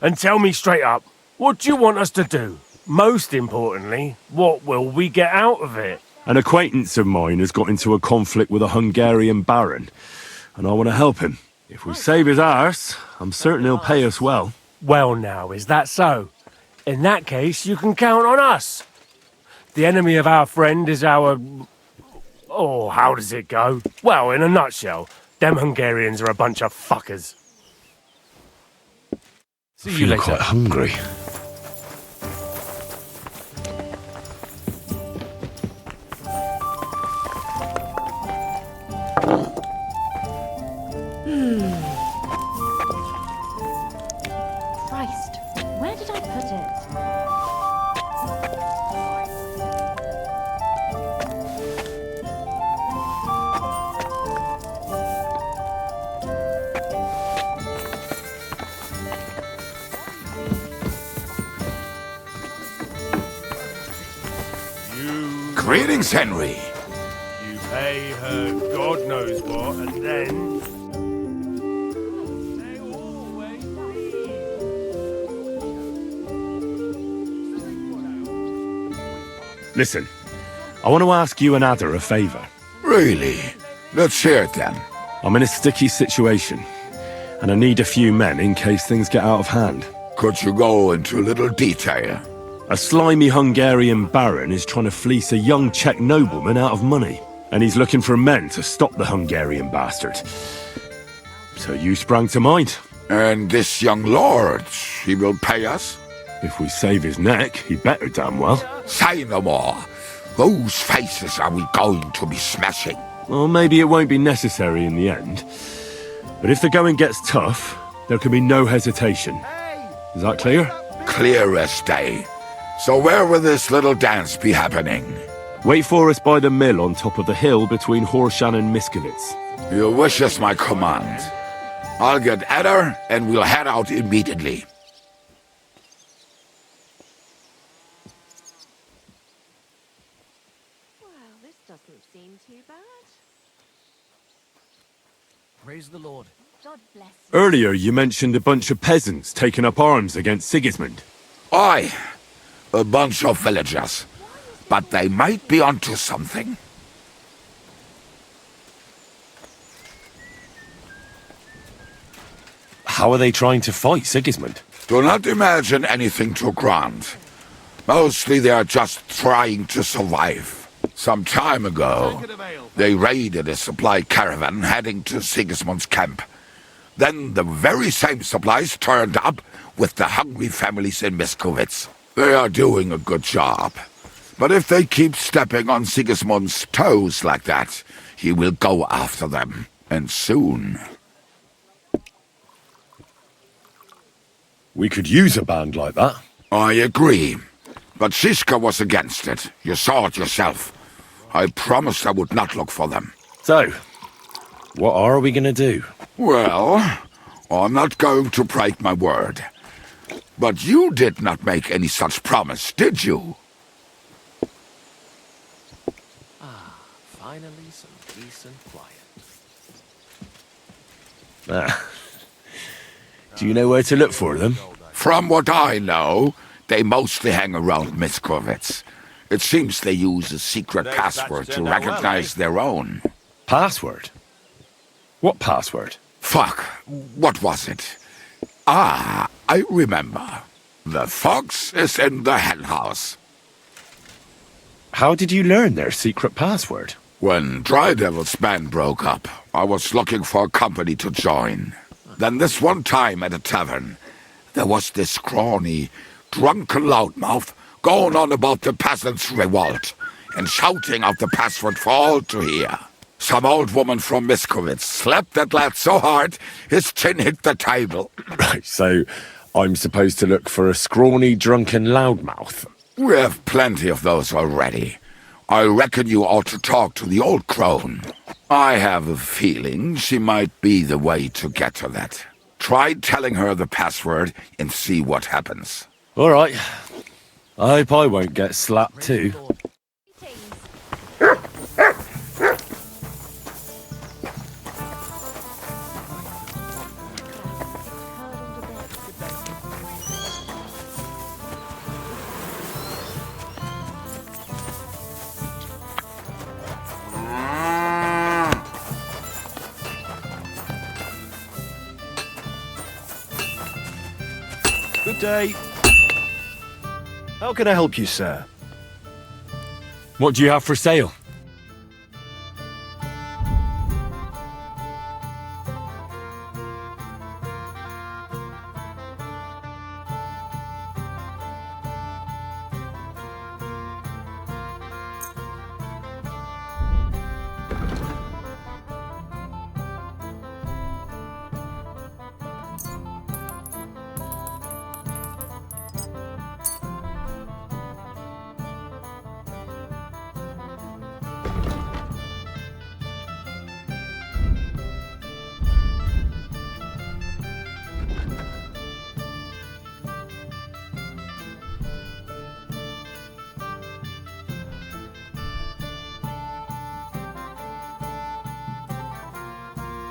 And tell me straight up, what do you want us to do? Most importantly, what will we get out of it? An acquaintance of mine has got into a conflict with a Hungarian baron, and I want to help him. If we save his arse, I'm certain he'll pay us well. Well now, is that so? In that case, you can count on us. The enemy of our friend is our... Oh, how does it go? Well, in a nutshell, them Hungarians are a bunch of fuckers. See you later. Quite hungry. Christ, where did I put it? Greetings, Henry. You They heard God knows what, and then... Listen, I want to ask you and Ada a favour. Really? Let's hear it then. I'm in a sticky situation, and I need a few men in case things get out of hand. Could you go into a little detail? A slimy Hungarian baron is trying to fleece a young Czech nobleman out of money, and he's looking for men to stop the Hungarian bastard. So you sprang to mind. And this young lord, he will pay us? If we save his neck, he better damn well. Say no more. Whose faces are we going to be smashing? Well, maybe it won't be necessary in the end. But if the going gets tough, there can be no hesitation. Is that clear? Clear as day. So where will this little dance be happening? Wait for us by the mill on top of the hill between Horshan and Miskovitz. Your wish is my command. I'll get Adder and we'll head out immediately. Well, this doesn't seem too bad. Praise the Lord. God bless you. Earlier you mentioned a bunch of peasants taking up arms against Sigismund. Aye, a bunch of villagers. But they might be onto something. How are they trying to fight Sigismund? Do not imagine anything too grand. Mostly they are just trying to survive. Some time ago, they raided a supply caravan heading to Sigismund's camp. Then the very same supplies turned up with the hungry families in Miskovitz. They are doing a good job. But if they keep stepping on Sigismund's toes like that, he will go after them. And soon. We could use a band like that. I agree. But Siska was against it. You saw it yourself. I promised I would not look for them. So, what are we gonna do? Well, I'm not going to break my word. But you did not make any such promise, did you? Finally, some peace and quiet. Do you know where to look for them? From what I know, they mostly hang around Miskovitz. It seems they use a secret password to recognize their own. Password? What password? Fuck, what was it? Ah, I remember. The fox is in the henhouse. How did you learn their secret password? When Dry Devil's band broke up, I was looking for a company to join. Then this one time at a tavern, there was this scrawny, drunken loudmouth going on about the peasants' revolt and shouting out the password for all to hear. Some old woman from Miskovitz slapped that lad so hard, his chin hit the table. Right, so I'm supposed to look for a scrawny, drunken loudmouth. We have plenty of those already. I reckon you ought to talk to the old crone. I have a feeling she might be the way to get to that. Try telling her the password and see what happens. All right. I hope I won't get slapped too. Good day. How can I help you, sir? What do you have for sale?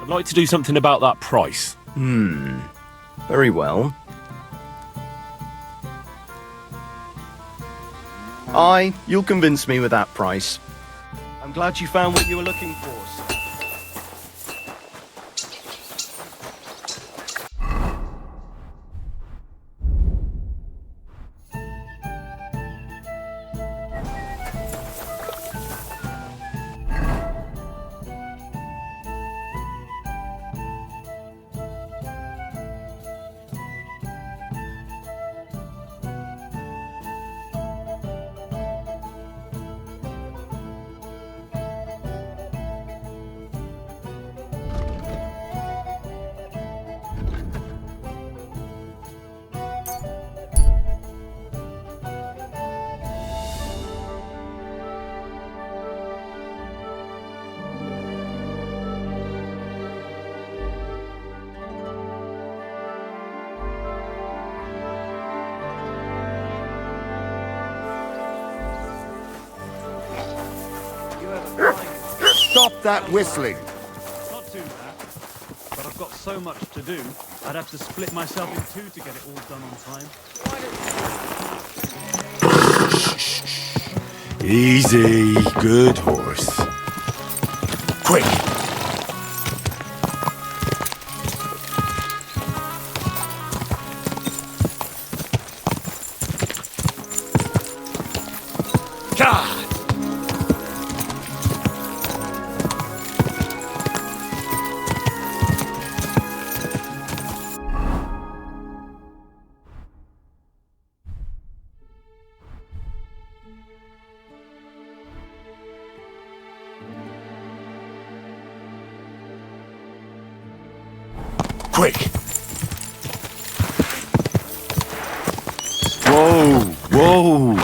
I'd like to do something about that price. Very well. Aye, you'll convince me with that price. I'm glad you found what you were looking for. Stop that whistling! Not too bad, but I've got so much to do, I'd have to split myself in two to get it all done on time. Easy, good horse. Quick! God! Quick! Whoa! Whoa!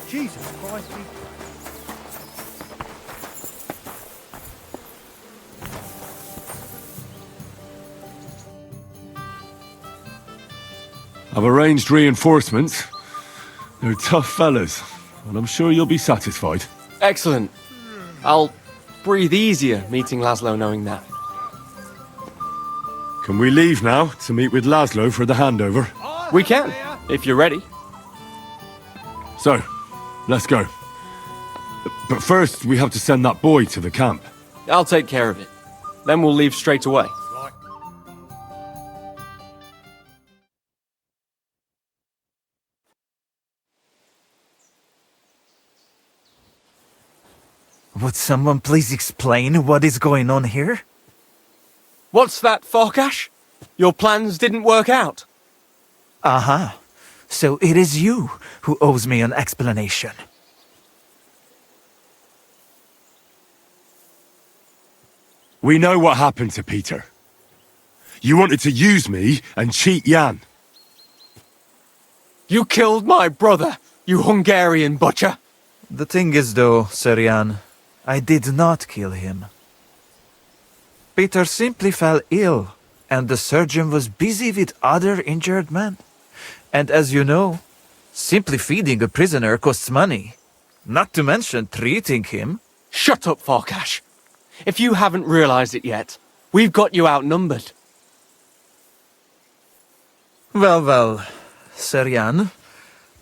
Jesus Christ, I've arranged reinforcements. They're tough fellas, and I'm sure you'll be satisfied. Excellent. I'll breathe easier meeting Laszlo knowing that. Can we leave now to meet with Laszlo for the handover? We can, if you're ready. So, let's go. But first, we have to send that boy to the camp. I'll take care of it. Then we'll leave straight away. Would someone please explain what is going on here? What's that, Farkash? Your plans didn't work out. Aha. So it is you who owes me an explanation. We know what happened to Peter. You wanted to use me and cheat Jan. You killed my brother, you Hungarian butcher. The thing is though, Sir Jan, I did not kill him. Peter simply fell ill, and the surgeon was busy with other injured men. And as you know, simply feeding a prisoner costs money. Not to mention treating him. Shut up, Farkash. If you haven't realized it yet, we've got you outnumbered. Well, Sir Jan,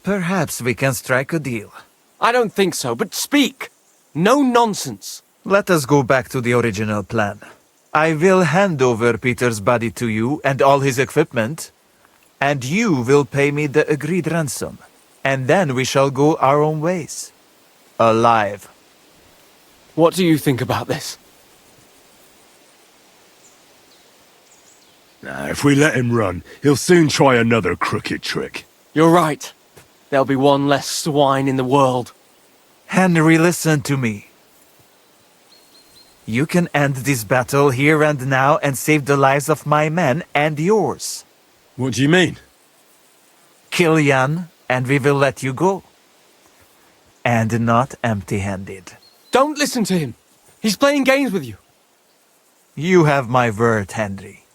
perhaps we can strike a deal. I don't think so, but speak. No nonsense. Let us go back to the original plan. I will hand over Peter's body to you and all his equipment, and you will pay me the agreed ransom. And then we shall go our own ways. Alive. What do you think about this? If we let him run, he'll soon try another crooked trick. You're right. There'll be one less swine in the world. Henry, listen to me. You can end this battle here and now and save the lives of my men and yours. What do you mean? Kill Jan, and we will let you go. And not empty-handed. Don't listen to him. He's playing games with you. You have my word, Henry.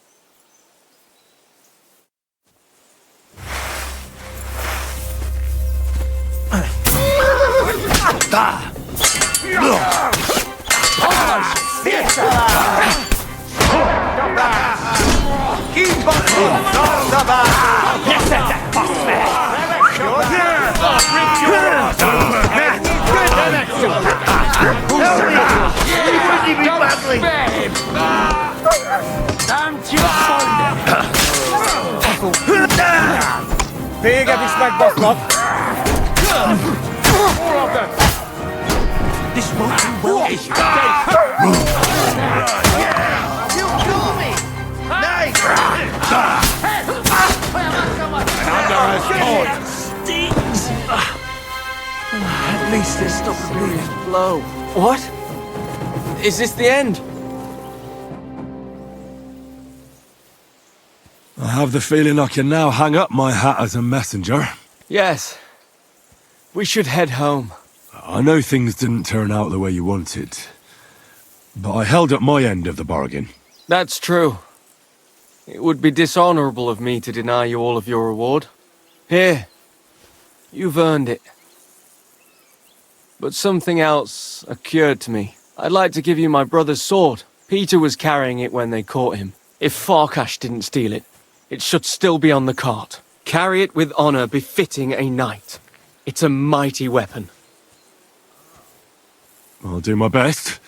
Big epic smack boss block. This won't be well issued. You kill me! Nice! Stings! At least it stopped the bleeding. Blow. What? Is this the end? I have the feeling I can now hang up my hat as a messenger. Yes. We should head home. I know things didn't turn out the way you wanted, but I held up my end of the bargain. That's true. It would be dishonorable of me to deny you all of your reward. Here. You've earned it. But something else occurred to me. I'd like to give you my brother's sword. Peter was carrying it when they caught him. If Farkash didn't steal it, it should still be on the cart. Carry it with honor befitting a knight. It's a mighty weapon. I'll do my best.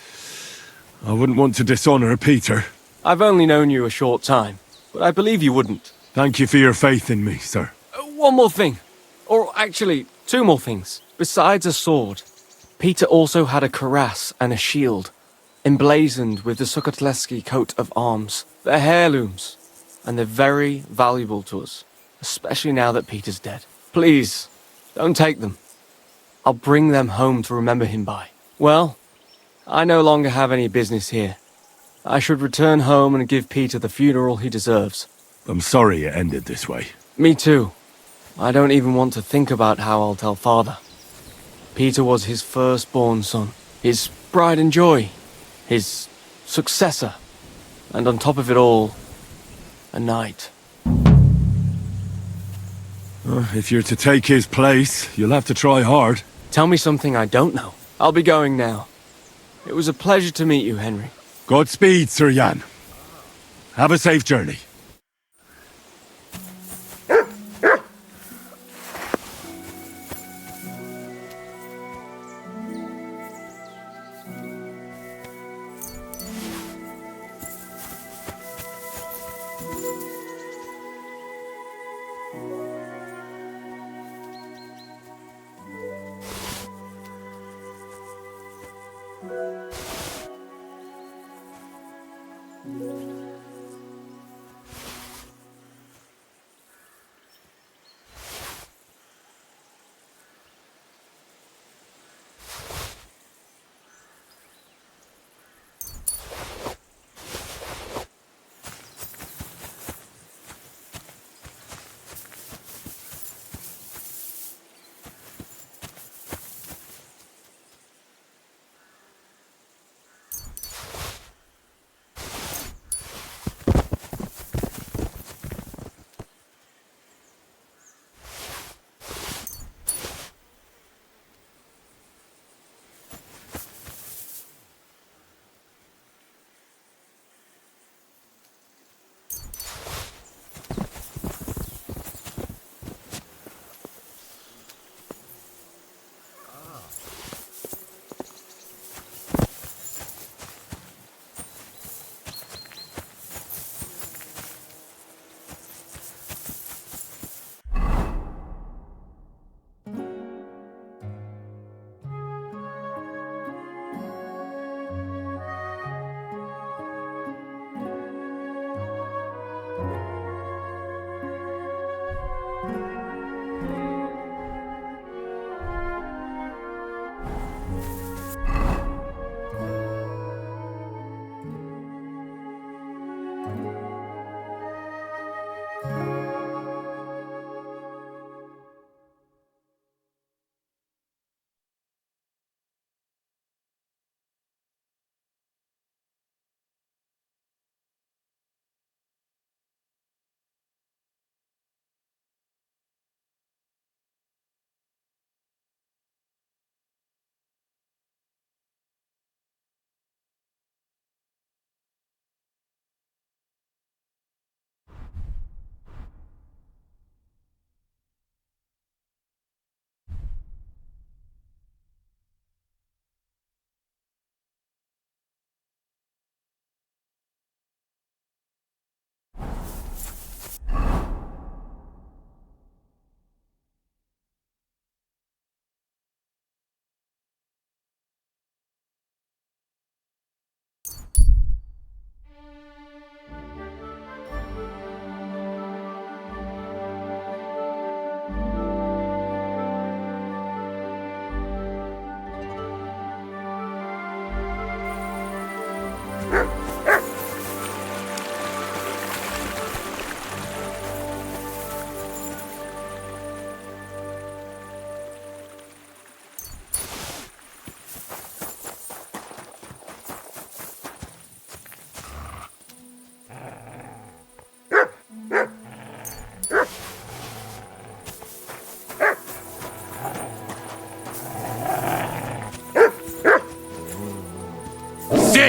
I wouldn't want to dishonor Peter. I've only known you a short time, but I believe you wouldn't. Thank you for your faith in me, sir. One more thing. Or actually, two more things. Besides a sword, Peter also had a cuirass and a shield, emblazoned with the Sukotleski coat of arms. They're heirlooms, and they're very valuable to us, especially now that Peter's dead. Please, don't take them. I'll bring them home to remember him by. Well, I no longer have any business here. I should return home and give Peter the funeral he deserves. I'm sorry it ended this way. Me too. I don't even want to think about how I'll tell Father. Peter was his firstborn son, his pride and joy, his successor, and on top of it all, a knight. If you're to take his place, you'll have to try hard. Tell me something I don't know. I'll be going now. It was a pleasure to meet you, Henry. Godspeed, Sir Jan. Have a safe journey.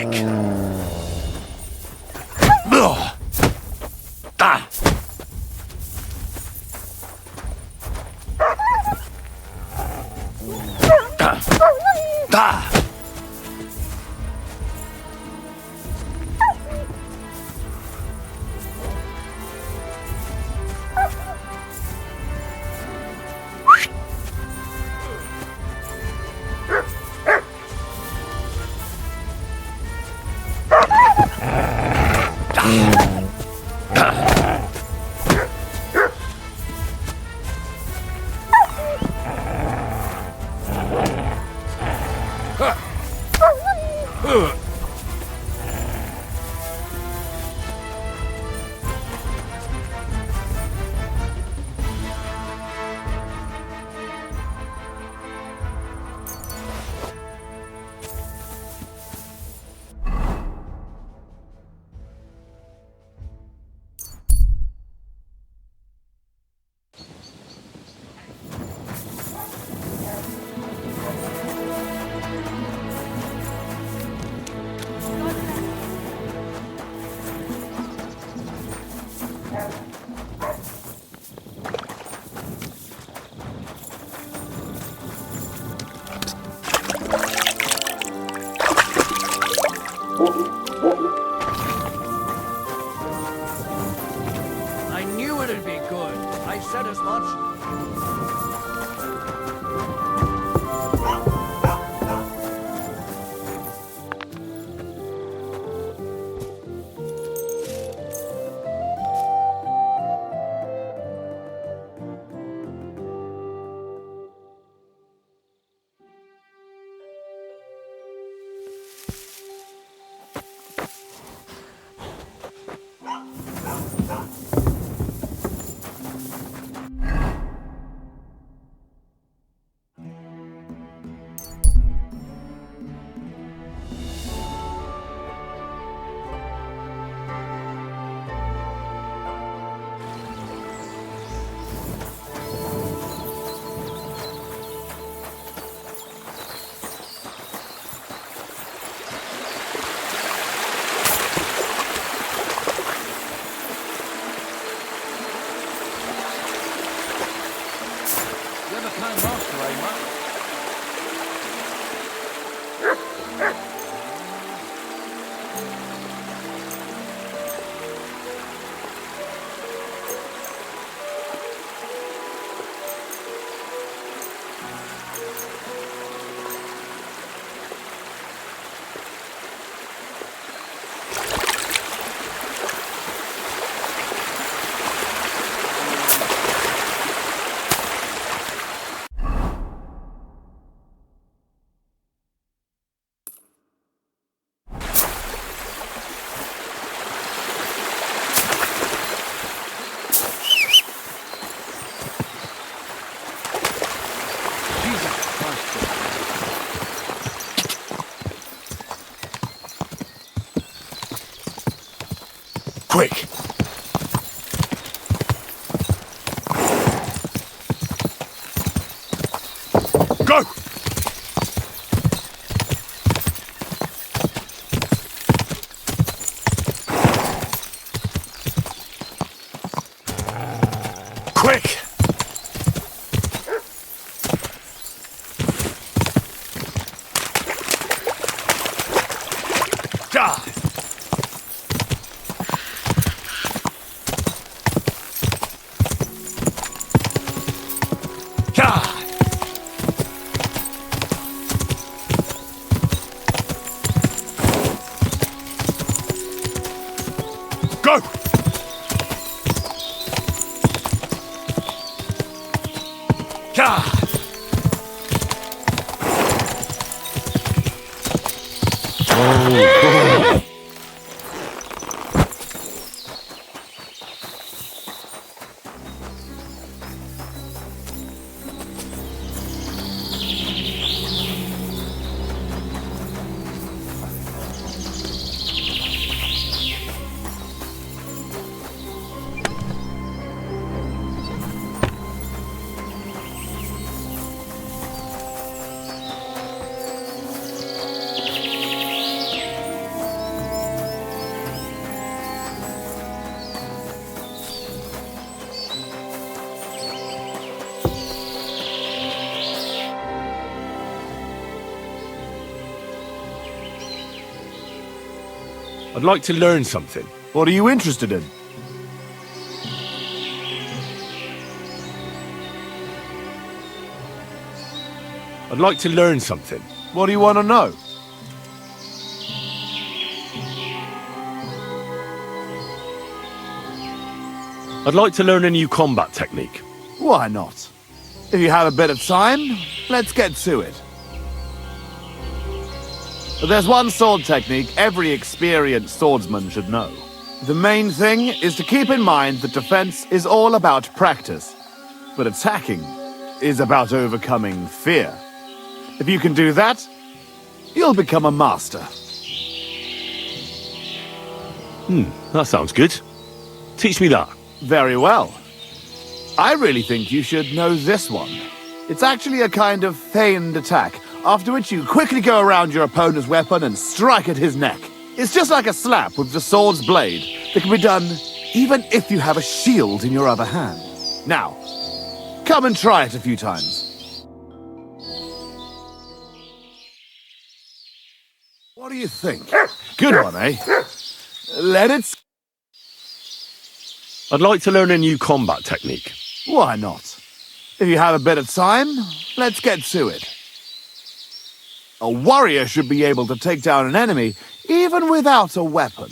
quick! Ugh. Ah. Ah. I knew it'd be good. I said as much. Quick! Go! Quick! God! Go! God! Oh. I'd like to learn something. What are you interested in? I'd like to learn something. What do you want to know? I'd like to learn a new combat technique. Why not? If you have a bit of time, let's get to it. There's one sword technique every experienced swordsman should know. The main thing is to keep in mind that defense is all about practice, but attacking is about overcoming fear. If you can do that, you'll become a master. That sounds good. Teach me that. Very well. I really think you should know this one. It's actually a kind of feigned attack, after which you quickly go around your opponent's weapon and strike at his neck. It's just like a slap with the sword's blade that can be done even if you have a shield in your other hand. Now, come and try it a few times. What do you think? Good one, eh? Let it... I'd like to learn a new combat technique. Why not? If you have a bit of time, let's get to it. A warrior should be able to take down an enemy even without a weapon.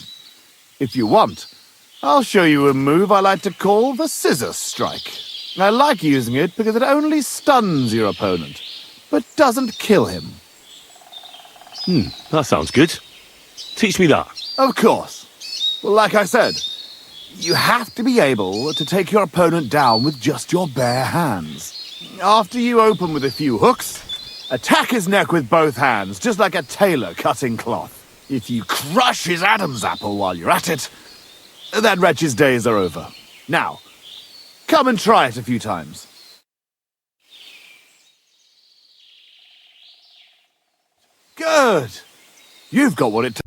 If you want, I'll show you a move I like to call the scissor strike. I like using it because it only stuns your opponent, but doesn't kill him. That sounds good. Teach me that. Of course. Well, like I said, you have to be able to take your opponent down with just your bare hands. After you open with a few hooks, attack his neck with both hands, just like a tailor cutting cloth. If you crush his Adam's apple while you're at it, that wretch's days are over. Now, come and try it a few times. Good! You've got what it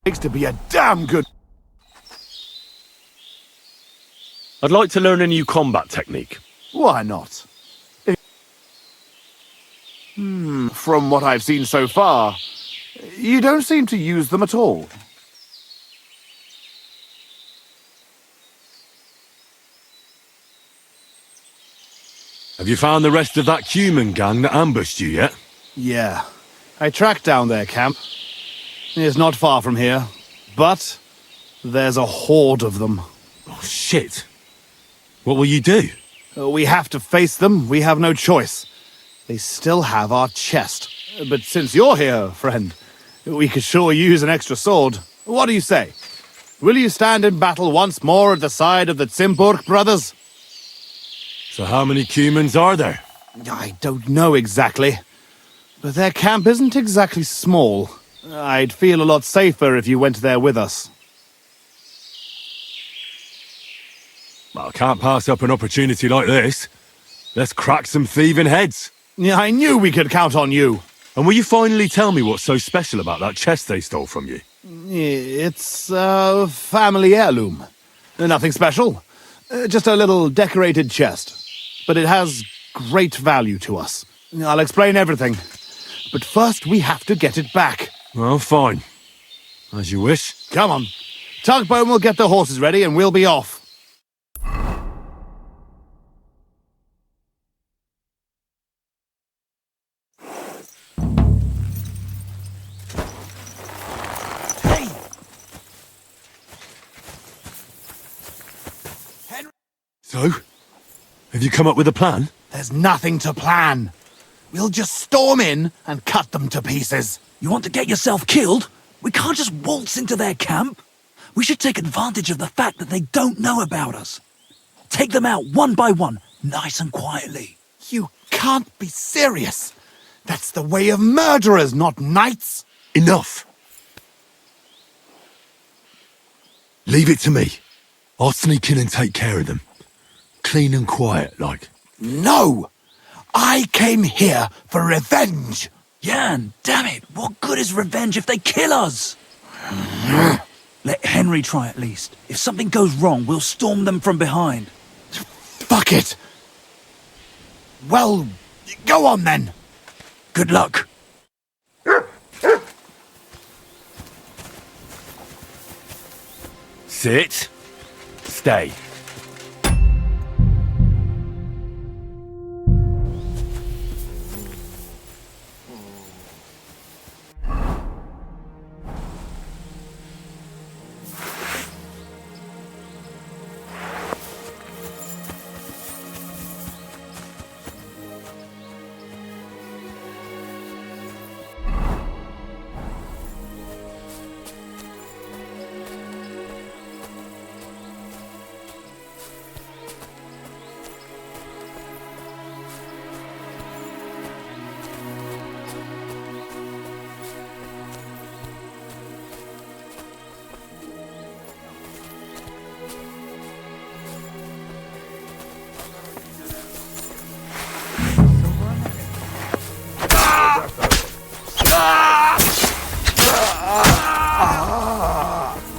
takes to be a damn good... I'd like to learn a new combat technique. Why not? From what I've seen so far, you don't seem to use them at all. Have you found the rest of that human gang that ambushed you yet? Yeah. I tracked down their camp. It's not far from here, but there's a horde of them. Oh, shit. What will you do? We have to face them. We have no choice. They still have our chest. But since you're here, friend, we could sure use an extra sword. What do you say? Will you stand in battle once more at the side of the Zimburg brothers? So how many humans are there? I don't know exactly. But their camp isn't exactly small. I'd feel a lot safer if you went there with us. Well, I can't pass up an opportunity like this. Let's crack some thieving heads. Yeah, I knew we could count on you. And will you finally tell me what's so special about that chest they stole from you? It's a family heirloom. Nothing special. Just a little decorated chest. But it has great value to us. I'll explain everything. But first we have to get it back. Well, fine. As you wish. Come on. Tugboat will get the horses ready and we'll be off. So? Have you come up with a plan? There's nothing to plan. We'll just storm in and cut them to pieces. You want to get yourself killed? We can't just waltz into their camp. We should take advantage of the fact that they don't know about us. Take them out one by one, nice and quietly. You can't be serious. That's the way of murderers, not knights. Enough. Leave it to me. I'll sneak in and take care of them. Clean and quiet, like. No! I came here for revenge. Jan, damn it. What good is revenge if they kill us? Let Henry try at least. If something goes wrong, we'll storm them from behind. Fuck it! Well, go on then! Good luck. Sit. Stay.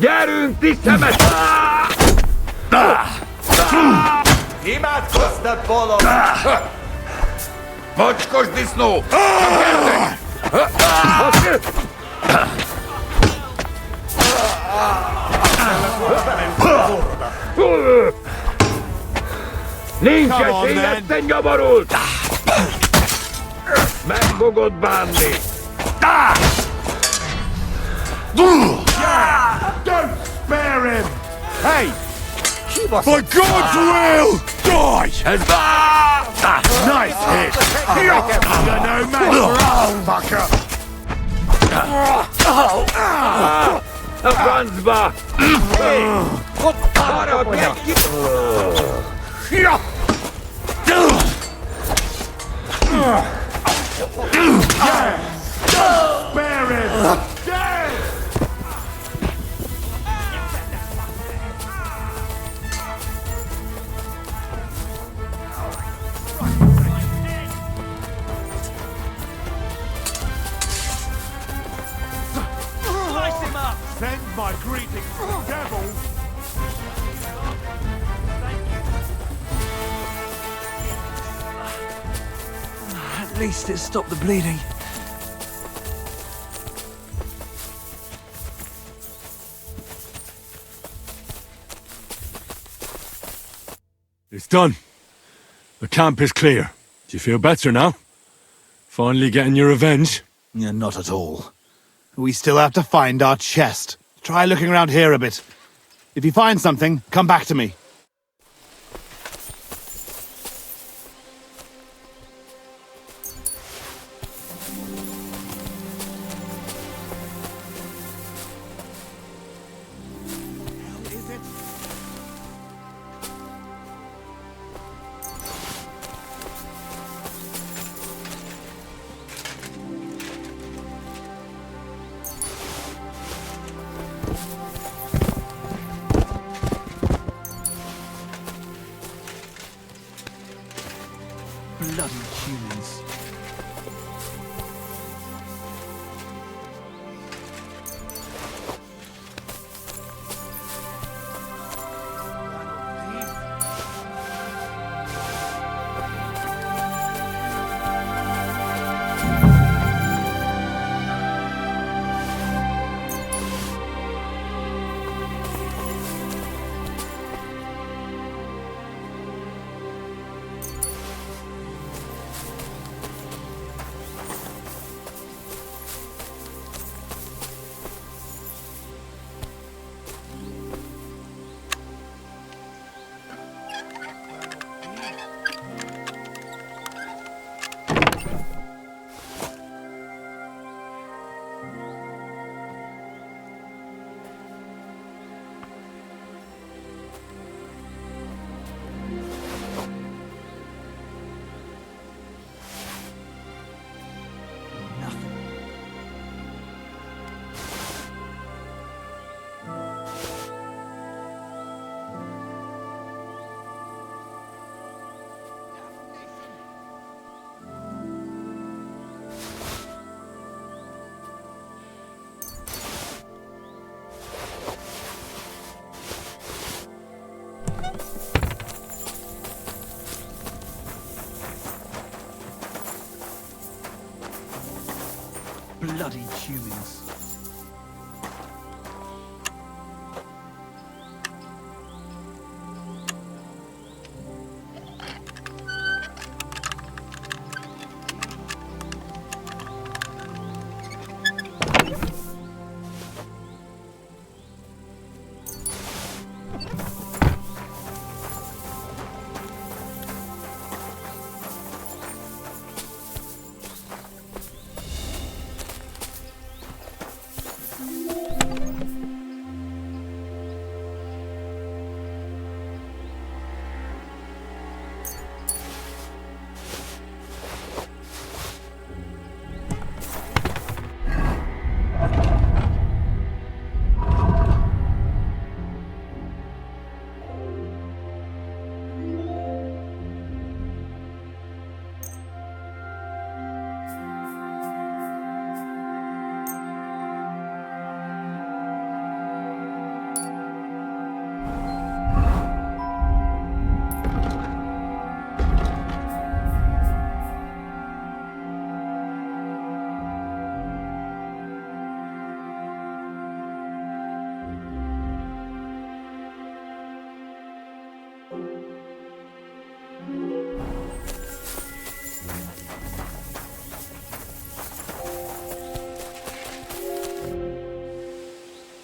Gyerünk, tisztemet! Imádkoztat, bolond! Mocskos disznó! Nincs esély, te nyomorult! Meg fogod bánni! Don't spare him! Hey! For God's will, die! Nice hit! You're no match for us, fucker! A francba! Arra, Spare him! Send my greetings to the devil! At least it stopped the bleeding. It's done. The camp is clear. Do you feel better now? Finally getting your revenge? Yeah, not at all. We still have to find our chest. Try looking around here a bit. If you find something, come back to me. Bloody humans. bloody humans.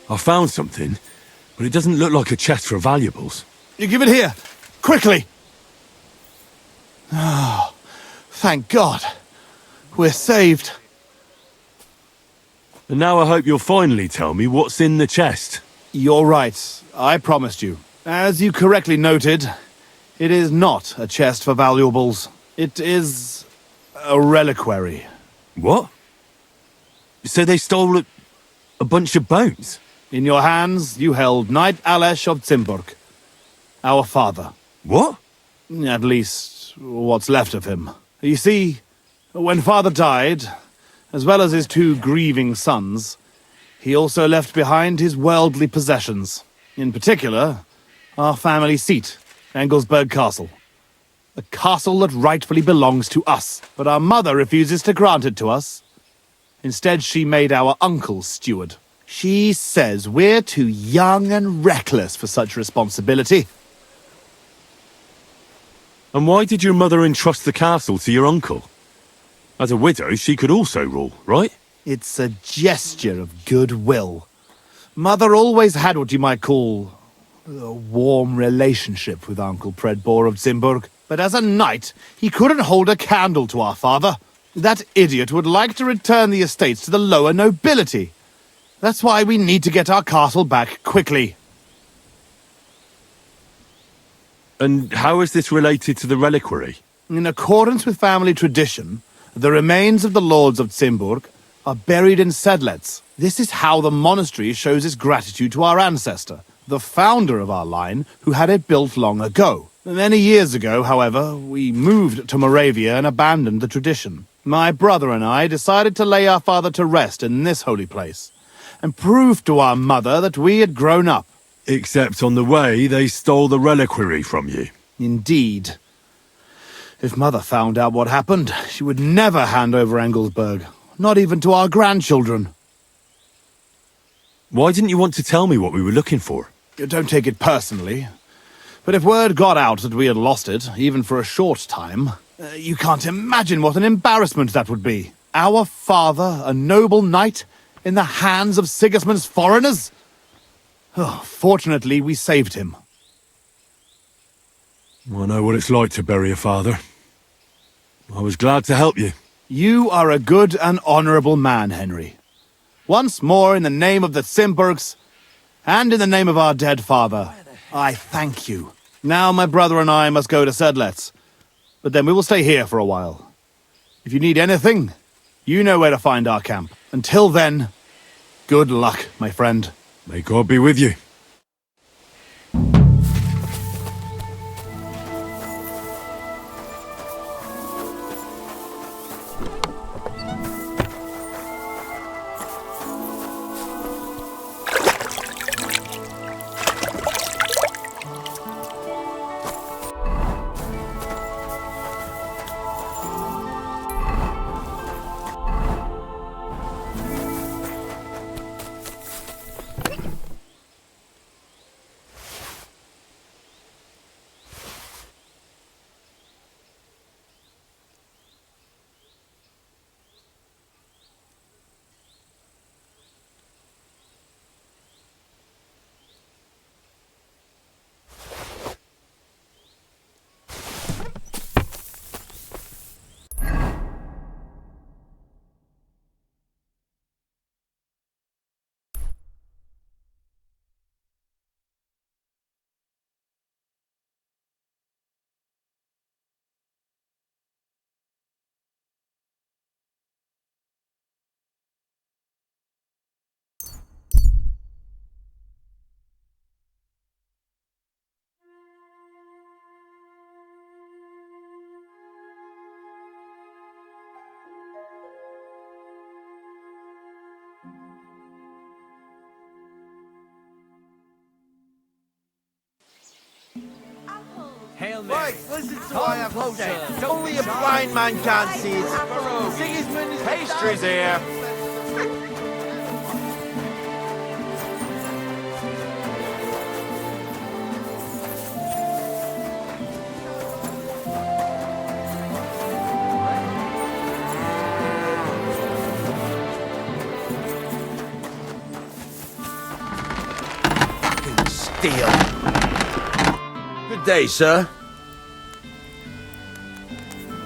I found something, but it doesn't look like a chest for valuables. You give it here! Quickly! Oh, thank God. We're saved. And now I hope you'll finally tell me what's in the chest. You're right. I promised you. As you correctly noted, it is not a chest for valuables. It is a reliquary. What? So they stole a bunch of bones? In your hands, you held Knight Alesh of Zimburg, our father. What? At least, what's left of him. You see, when father died, as well as his two grieving sons, he also left behind his worldly possessions. In particular, our family seat, Engelsberg Castle. A castle that rightfully belongs to us, but our mother refuses to grant it to us. Instead, she made our uncle steward. She says we're too young and reckless for such responsibility. And why did your mother entrust the castle to your uncle? As a widow, she could also rule, right? It's a gesture of goodwill. Mother always had what you might call a warm relationship with Uncle Predbor of Zimburg. But as a knight, he couldn't hold a candle to our father. That idiot would like to return the estates to the lower nobility. That's why we need to get our castle back quickly. And how is this related to the reliquary? In accordance with family tradition, the remains of the lords of Zimburg are buried in Sedlets. This is how the monastery shows its gratitude to our ancestor, the founder of our line, who had it built long ago. Many years ago, however, we moved to Moravia and abandoned the tradition. My brother and I decided to lay our father to rest in this holy place, and prove to our mother that we had grown up. Except on the way, they stole the reliquary from you. Indeed. If Mother found out what happened, she would never hand over Engelsberg, not even to our grandchildren. Why didn't you want to tell me what we were looking for? Don't take it personally, but if word got out that we had lost it, even for a short time, you can't imagine what an embarrassment that would be. Our father, a noble knight, in the hands of Sigismund's foreigners? Oh, fortunately, we saved him. I know what it's like to bury a father. I was glad to help you. You are a good and honorable man, Henry. Once more, in the name of the Zimburgs, and in the name of our dead father, I thank you. Now my brother and I must go to Sedlets, but then we will stay here for a while. If you need anything, you know where to find our camp. Until then, good luck, my friend. May God be with you. Right, listen to what I have to say. Only a blind man can't see it. Sigismund is Pastries here. Steel. Good day, sir.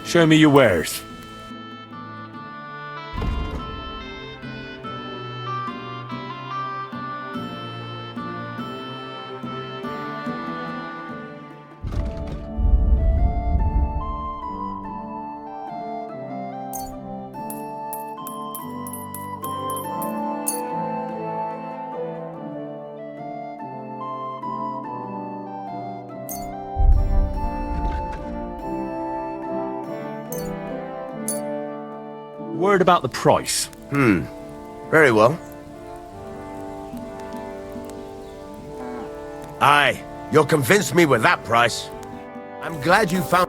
Show me your wares. Word about the price. Very well. Aye, you'll convince me with that price. I'm glad you found...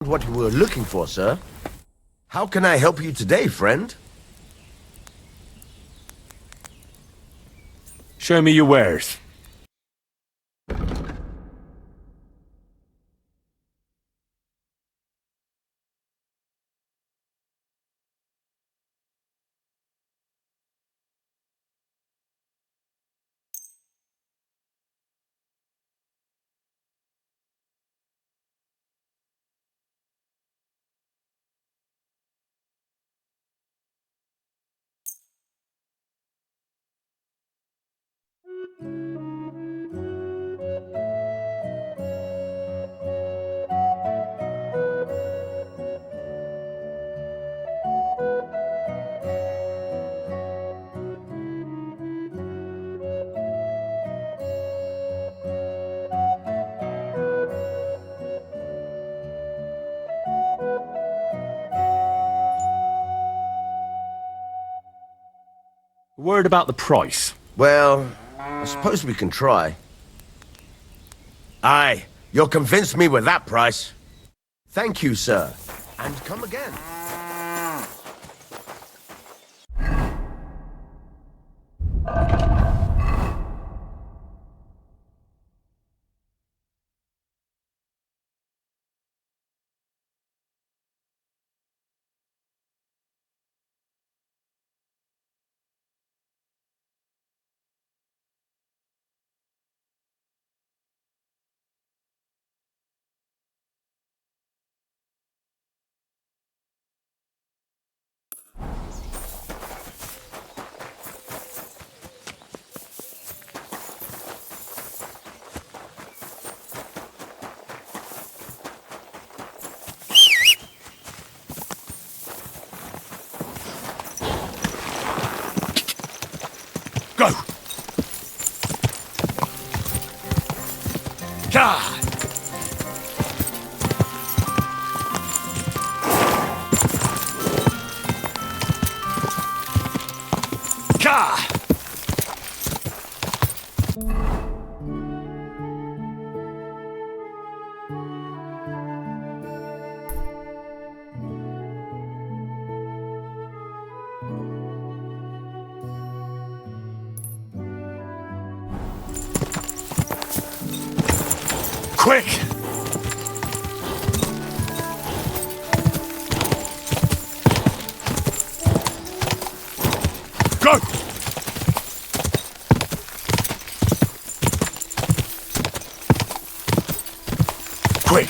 What you were looking for, sir. How can I help you today, friend? Show me your wares. Word about the price. Well, I suppose we can try. Aye, you'll convince me with that price. Thank you, sir. And come again. Go! God! God! Quick! Go! Quick!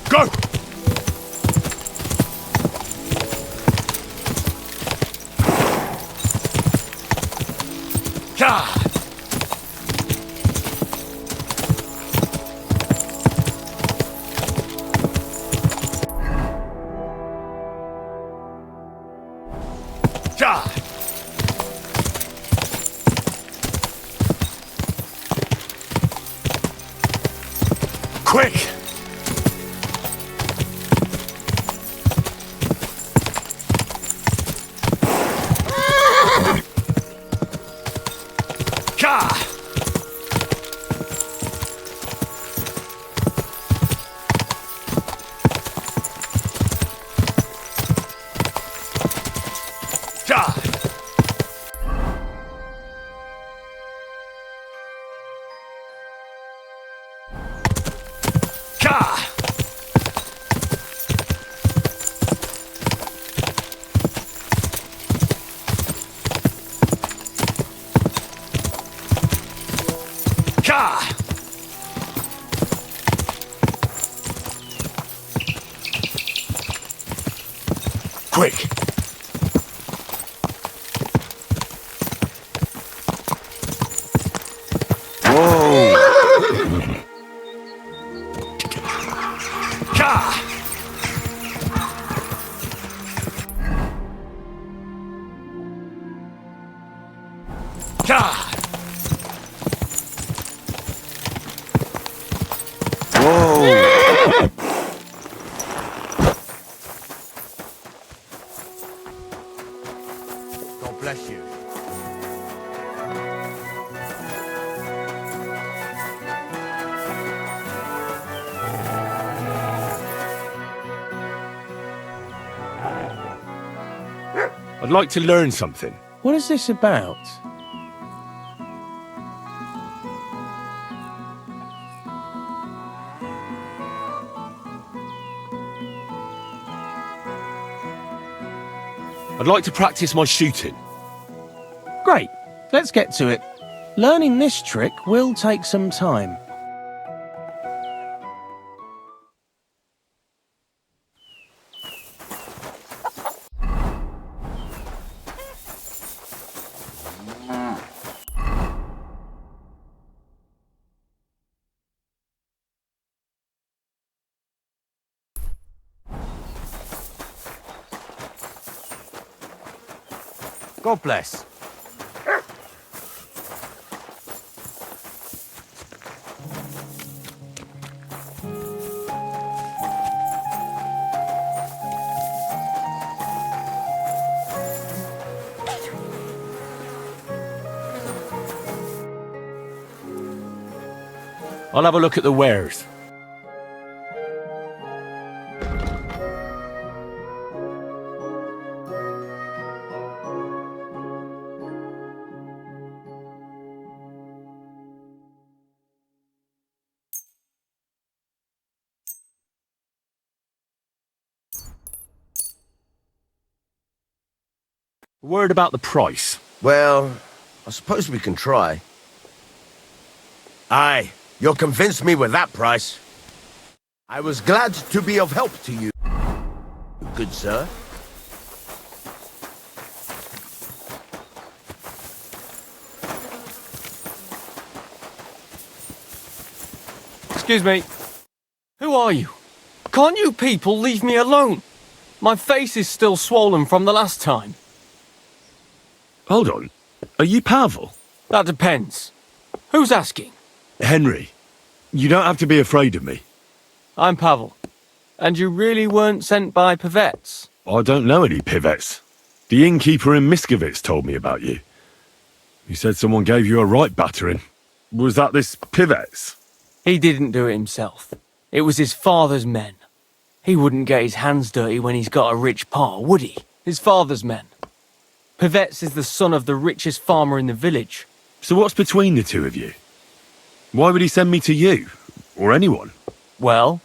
Go! Yeah! Yeah! Quick! Yeah! Yeah! Yeah! Yeah! Quick! Whoa! Yeah! Yeah! Whoa! God bless you. I'd like to learn something. What is this about? I'd like to practice my shooting. Great, let's get to it. Learning this trick will take some time. God bless. I'll have a look at the wares. Word about the price. Well, I suppose we can try. Aye, you'll convince me with that price. I was glad to be of help to you, good sir. Excuse me. Who are you? Can't you people leave me alone? My face is still swollen from the last time. Hold on. Are you Pavel? That depends. Who's asking? Henry, you don't have to be afraid of me. I'm Pavel. And you really weren't sent by Pivets? I don't know any Pivets. The innkeeper in Miskovitz told me about you. He said someone gave you a right battering. Was that this Pivets? He didn't do it himself. It was his father's men. He wouldn't get his hands dirty when he's got a rich pa, would he? His father's men. Pivets is the son of the richest farmer in the village. So what's between the two of you? Why would he send me to you? Or anyone? Well,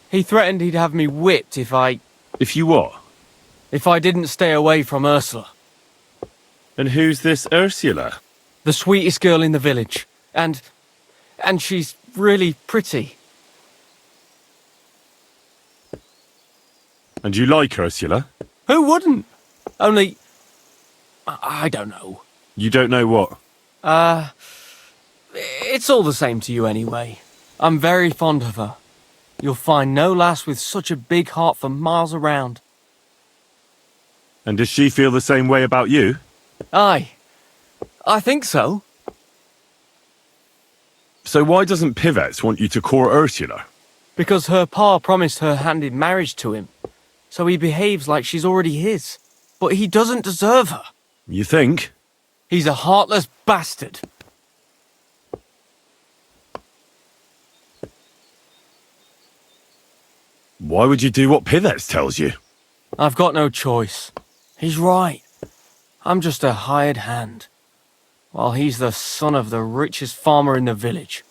he threatened he'd have me whipped if I... If you what? If I didn't stay away from Ursula. And who's this Ursula? The sweetest girl in the village. And she's really pretty. And you like Ursula? Who wouldn't? Only... I don't know. You don't know what? It's all the same to you anyway. I'm very fond of her. You'll find no lass with such a big heart for miles around. And does she feel the same way about you? Aye. I think so. So why doesn't Pivets want you to court Ursula? Because her pa promised her hand in marriage to him. So he behaves like she's already his. But he doesn't deserve her. You think? He's a heartless bastard. Why would you do what Pivets tells you? I've got no choice. He's right. I'm just a hired hand. While he's the son of the richest farmer in the village.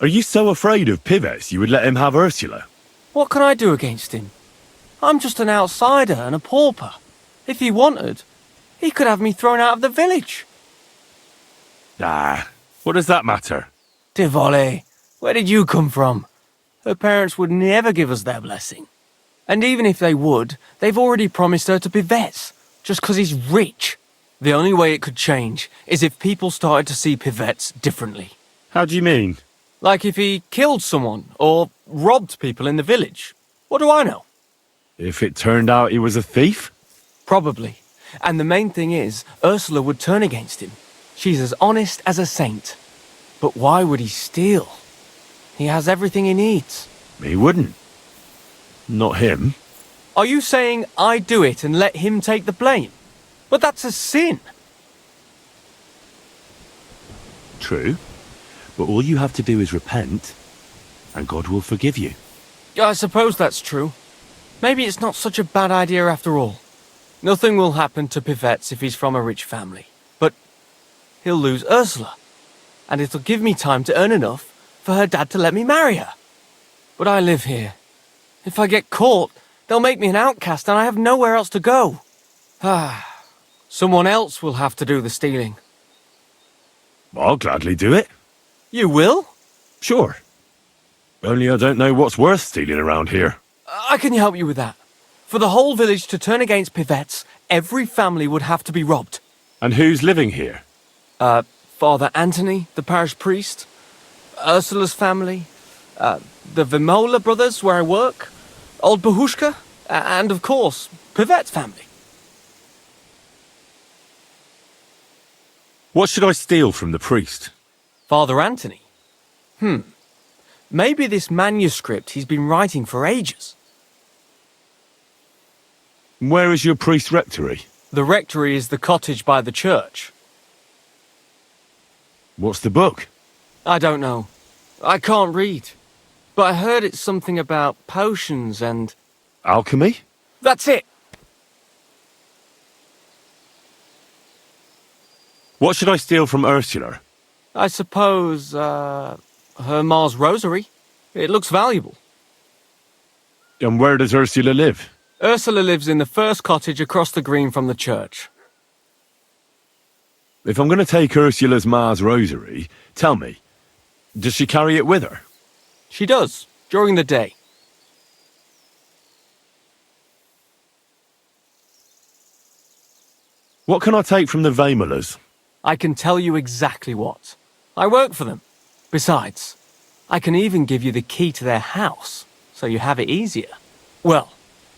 Are you so afraid of Pivets you would let him have Ursula? What can I do against him? I'm just an outsider and a pauper. If he wanted, he could have me thrown out of the village. Ah, what does that matter? Tivoli, where did you come from? Her parents would never give us their blessing. And even if they would, they've already promised her to Pivets, just 'cause he's rich. The only way it could change is if people started to see Pivets differently. How do you mean? Like if he killed someone, or robbed people in the village. What do I know? If it turned out he was a thief? Probably. And the main thing is, Ursula would turn against him. She's as honest as a saint. But why would he steal? He has everything he needs. He wouldn't. Not him. Are you saying I do it and let him take the blame? But that's a sin. True. But all you have to do is repent, and God will forgive you. I suppose that's true. Maybe it's not such a bad idea after all. Nothing will happen to Pivets if he's from a rich family. But he'll lose Ursula. And it'll give me time to earn enough for her dad to let me marry her. But I live here. If I get caught, they'll make me an outcast and I have nowhere else to go. Someone else will have to do the stealing. I'll gladly do it. You will? Sure. Only I don't know what's worth stealing around here. I can help you with that. For the whole village to turn against Pivets, every family would have to be robbed. And who's living here? Father Anthony, the parish priest, Ursula's family, the Vimola brothers where I work, old Bahushka, and of course, Pivet's family. What should I steal from the priest? Father Anthony? Maybe this manuscript he's been writing for ages. Where is your priest's rectory? The rectory is the cottage by the church. What's the book? I don't know. I can't read. But I heard it's something about potions and... Alchemy? That's it! What should I steal from Ursula? I suppose, her Ma's rosary. It looks valuable. And where does Ursula live? Ursula lives in the first cottage across the green from the church. If I'm going to take Ursula's Ma's rosary, tell me, does she carry it with her? She does, during the day. What can I take from the Vimolas? I can tell you exactly what. I work for them. Besides, I can even give you the key to their house, so you have it easier. Well,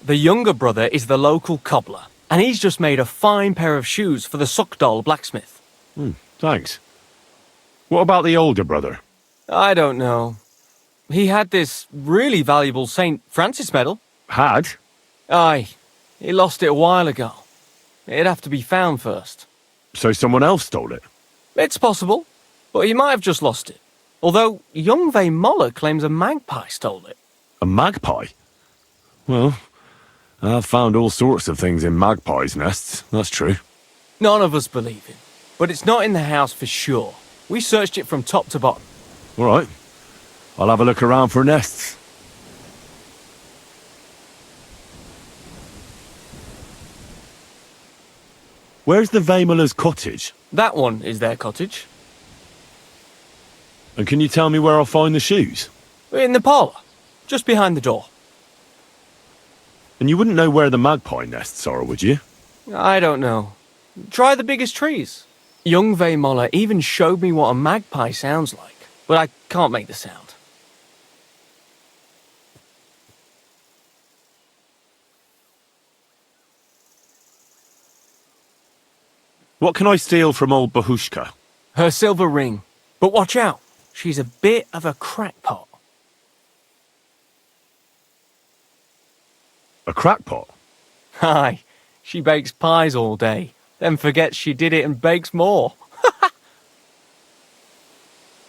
the younger brother is the local cobbler, and he's just made a fine pair of shoes for the Suckdoll blacksmith. Thanks. What about the older brother? I don't know. He had this really valuable St. Francis medal. Had? Aye. He lost it a while ago. It'd have to be found first. So someone else stole it? It's possible, but he might have just lost it. Although young Vimola claims a magpie stole it. A magpie? Well, I've found all sorts of things in magpies' nests, that's true. None of us believe it. But it's not in the house for sure. We searched it from top to bottom. All right. I'll have a look around for nests. Where's the Vaimola's cottage? That one is their cottage. And can you tell me where I'll find the shoes? In the parlour. Just behind the door. And you wouldn't know where the magpie nests are, would you? I don't know. Try the biggest trees. Young Vaimola even showed me what a magpie sounds like, but I can't make the sound. What can I steal from old Bahushka? Her silver ring. But watch out, she's a bit of a crackpot. A crackpot? Aye, she bakes pies all day, then forgets she did it and bakes more.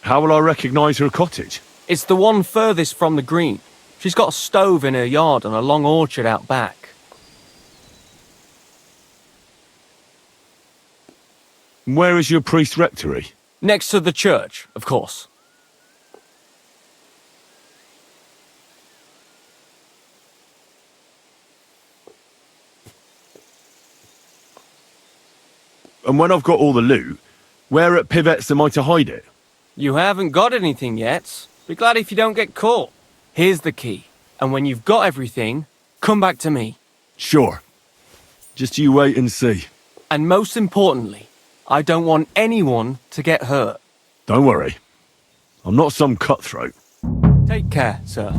How will I recognise her cottage? It's the one furthest from the green. She's got a stove in her yard and a long orchard out back. Where is your priest rectory? Next to the church, of course. And when I've got all the loot, where at Pivet's am I to hide it? You haven't got anything yet. Be glad if you don't get caught. Here's the key. And when you've got everything, come back to me. Sure. Just you wait and see. And most importantly, I don't want anyone to get hurt. Don't worry. I'm not some cutthroat. Take care, sir.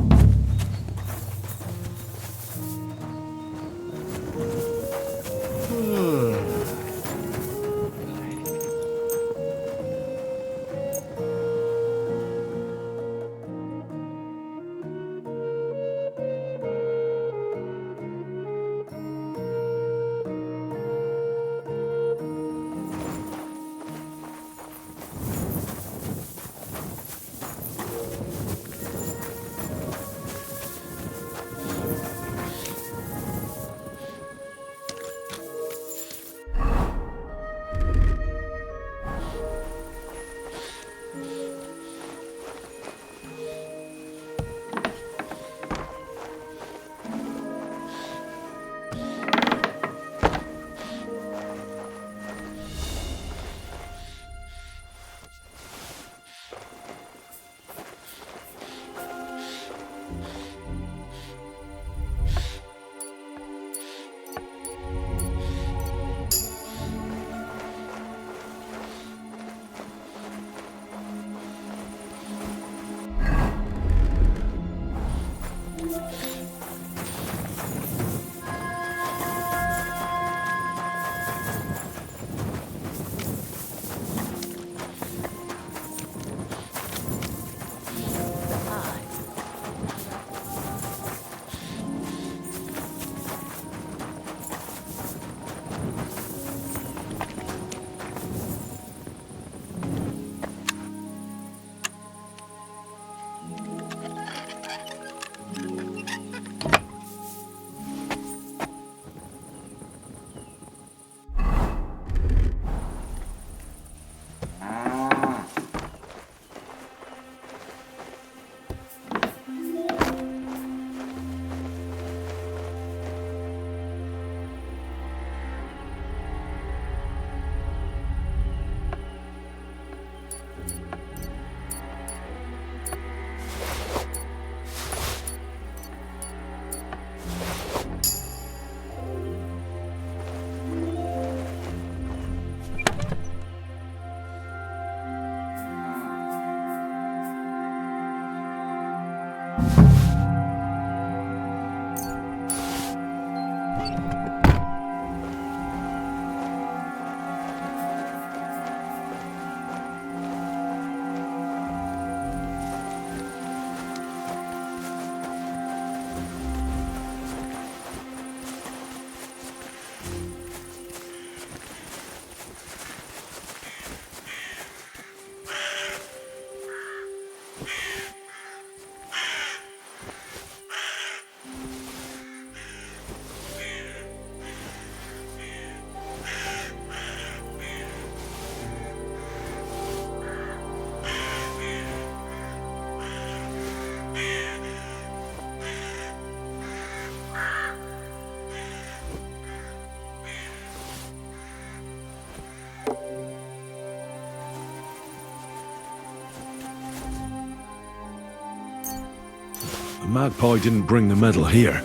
The magpie didn't bring the medal here.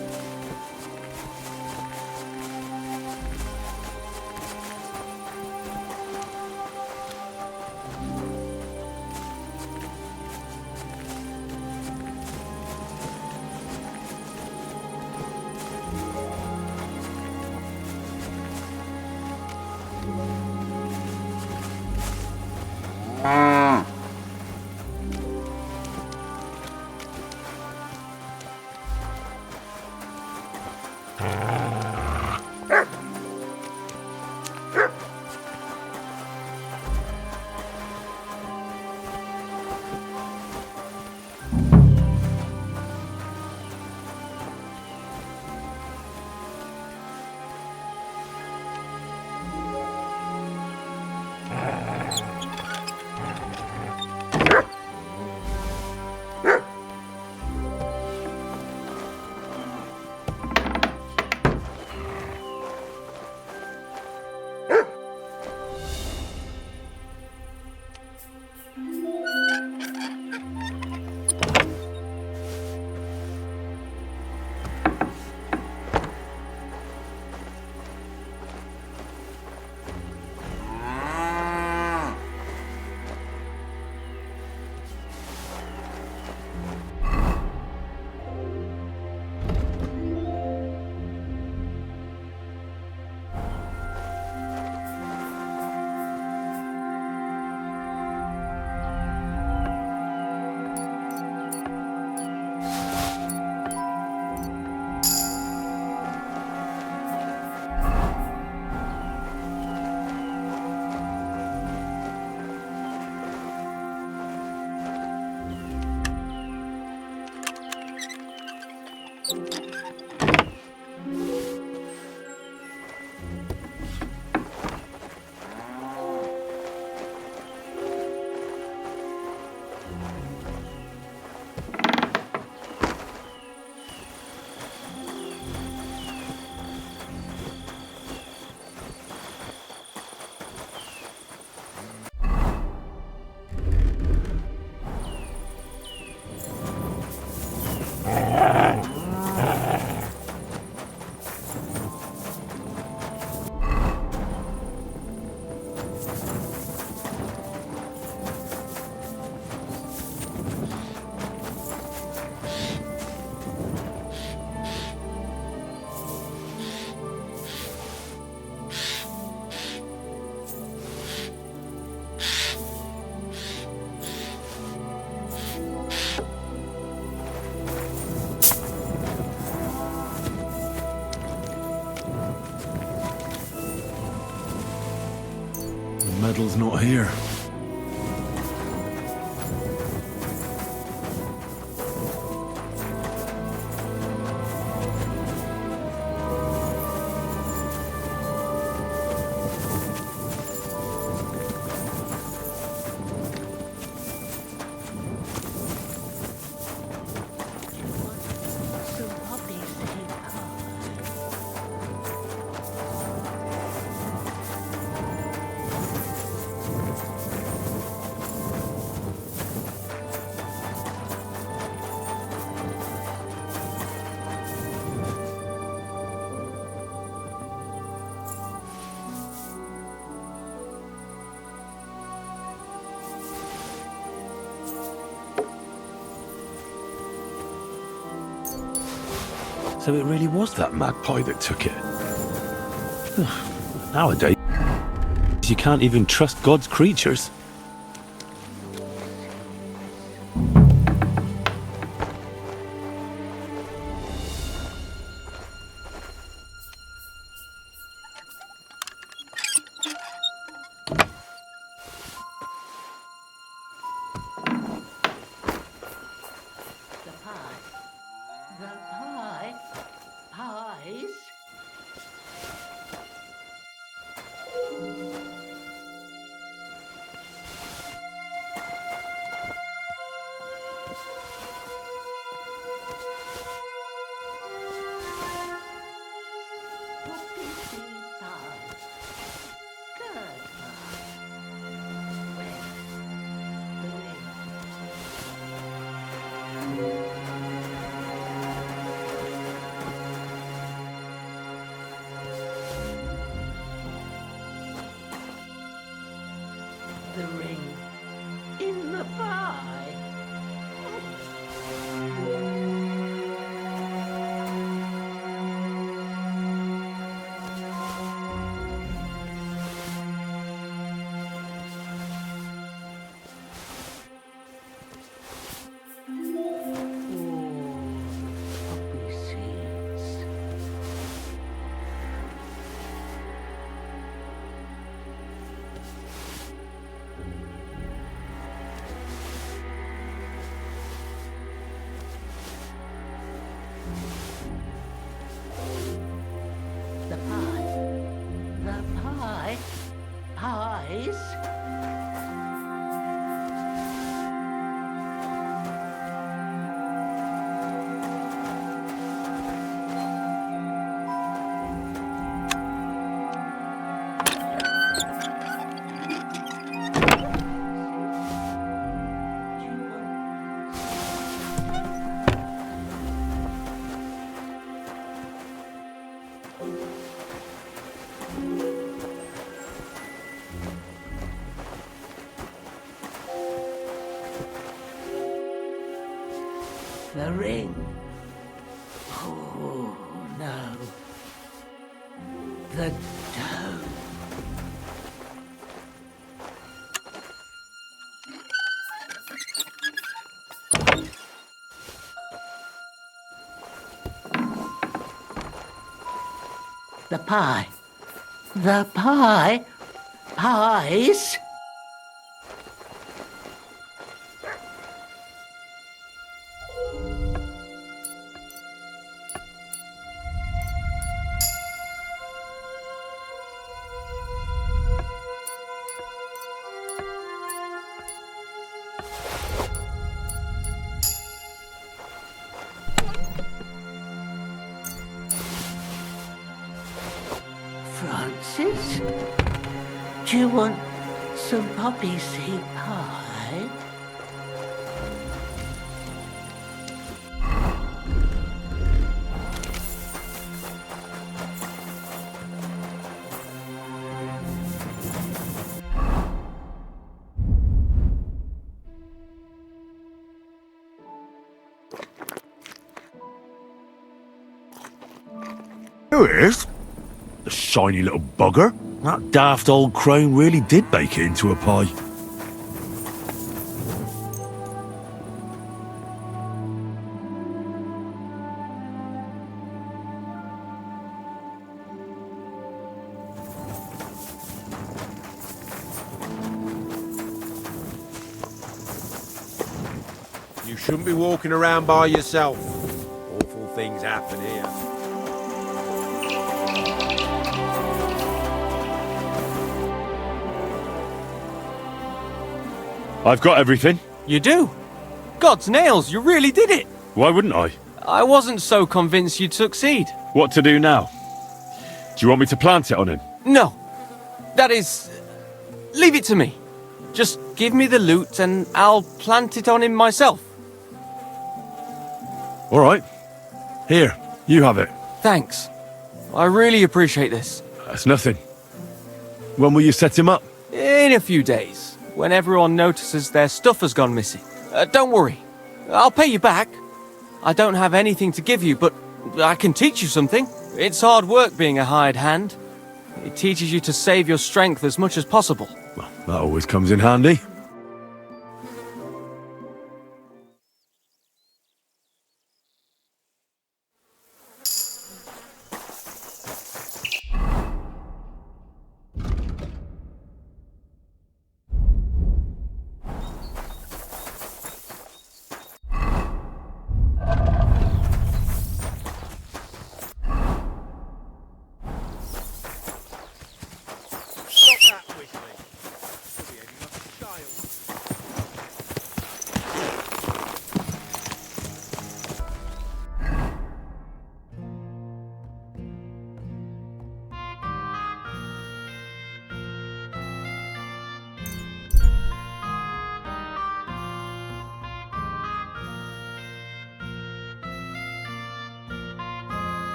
The medal's not here. So it really was that magpie that took it. Nowadays, you can't even trust God's creatures. the ring. Oh, no. The dough. The pie. The pie. Pies. Francis? Do you want some poppy seed pie? Here it is. The shiny little bugger. That daft old crone really did bake it into a pie. You shouldn't be walking around by yourself. Awful things happen here. I've got everything. You do? God's nails, you really did it! Why wouldn't I? I wasn't so convinced you'd succeed. What to do now? Do you want me to plant it on him? No. That is... leave it to me. Just give me the loot and I'll plant it on him myself. All right. Here, you have it. Thanks. I really appreciate this. That's nothing. When will you set him up? In a few days, when everyone notices their stuff has gone missing. Don't worry. I'll pay you back. I don't have anything to give you, but I can teach you something. It's hard work being a hired hand. It teaches you to save your strength as much as possible. Well, that always comes in handy.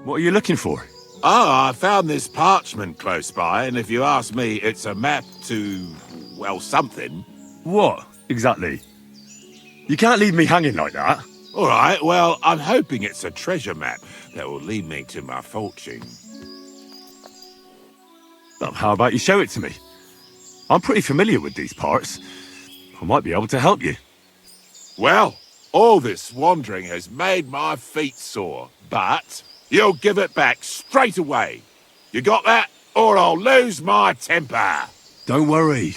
What are you looking for? Oh, I found this parchment close by, and if you ask me, it's a map to, well, something. What, exactly? You can't leave me hanging like that. All right, well, I'm hoping it's a treasure map that will lead me to my fortune. Well, how about you show it to me? I'm pretty familiar with these parts. I might be able to help you. Well, all this wandering has made my feet sore, but you'll give it back straight away. You got that? Or I'll lose my temper. Don't worry.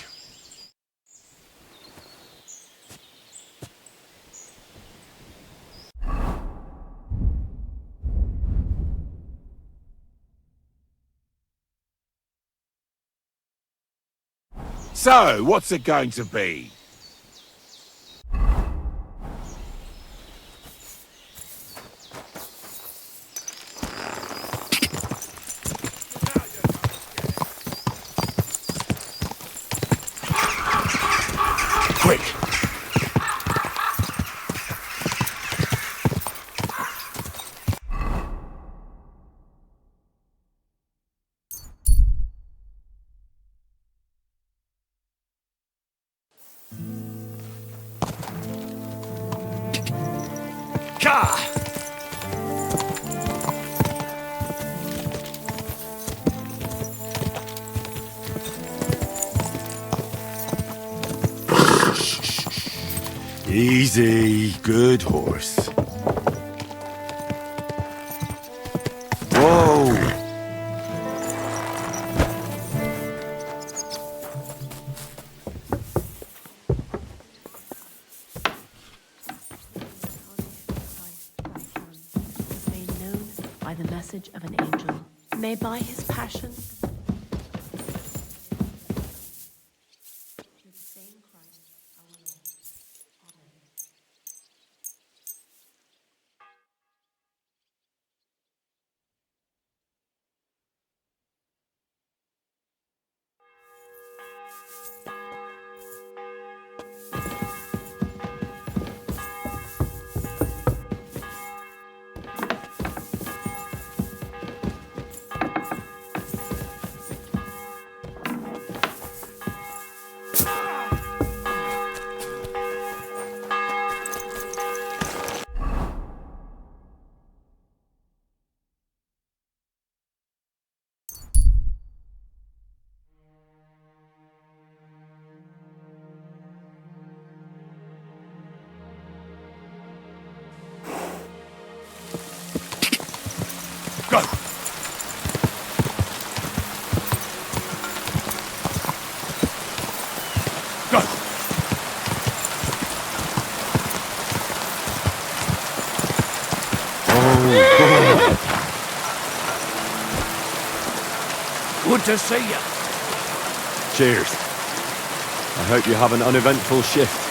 So, what's it going to be? Quick! Easy, good horse. Whoa! Made known by the message of an angel. May by his passion Good to see you. Cheers. I hope you have an uneventful shift.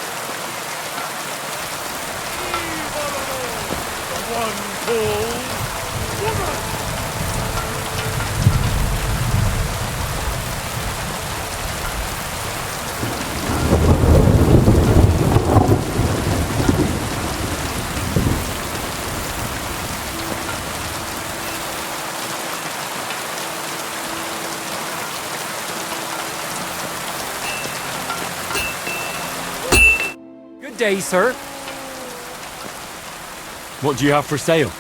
Good day, sir. What do you have for sale?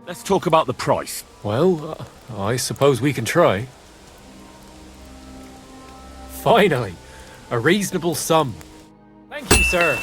Let's talk about the price. Well, I suppose we can try. Finally, a reasonable sum. Thank you, sir.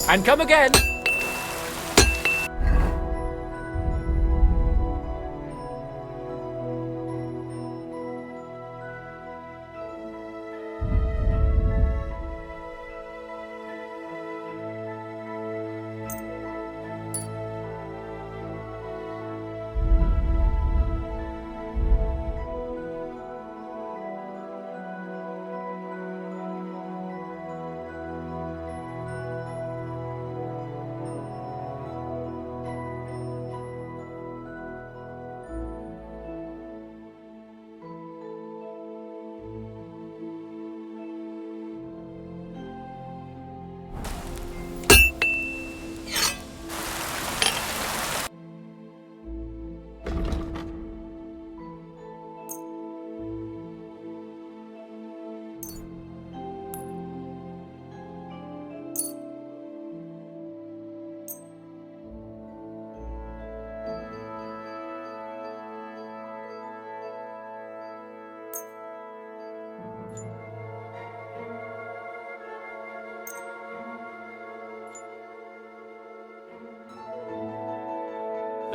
And come again.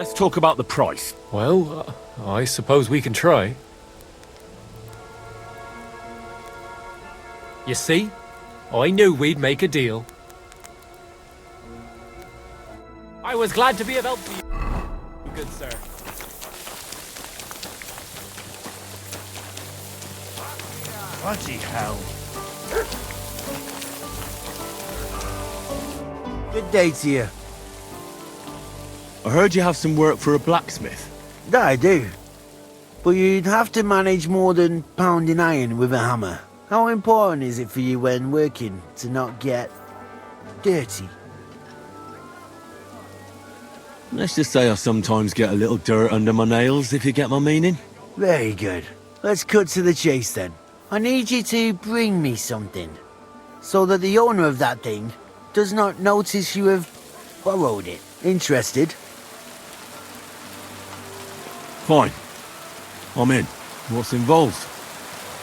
Let's talk about the price. Well, I suppose we can try. You see? I knew we'd make a deal. I was glad to be of help to you, good sir. Bloody hell. Good day to you. I heard you have some work for a blacksmith. That I do. But you'd have to manage more than pounding iron with a hammer. How important is it for you when working to not get dirty? Let's just say I sometimes get a little dirt under my nails, if you get my meaning. Very good. Let's cut to the chase then. I need you to bring me something, so that the owner of that thing does not notice you have borrowed it. Interested? Fine. I'm in. What's involved?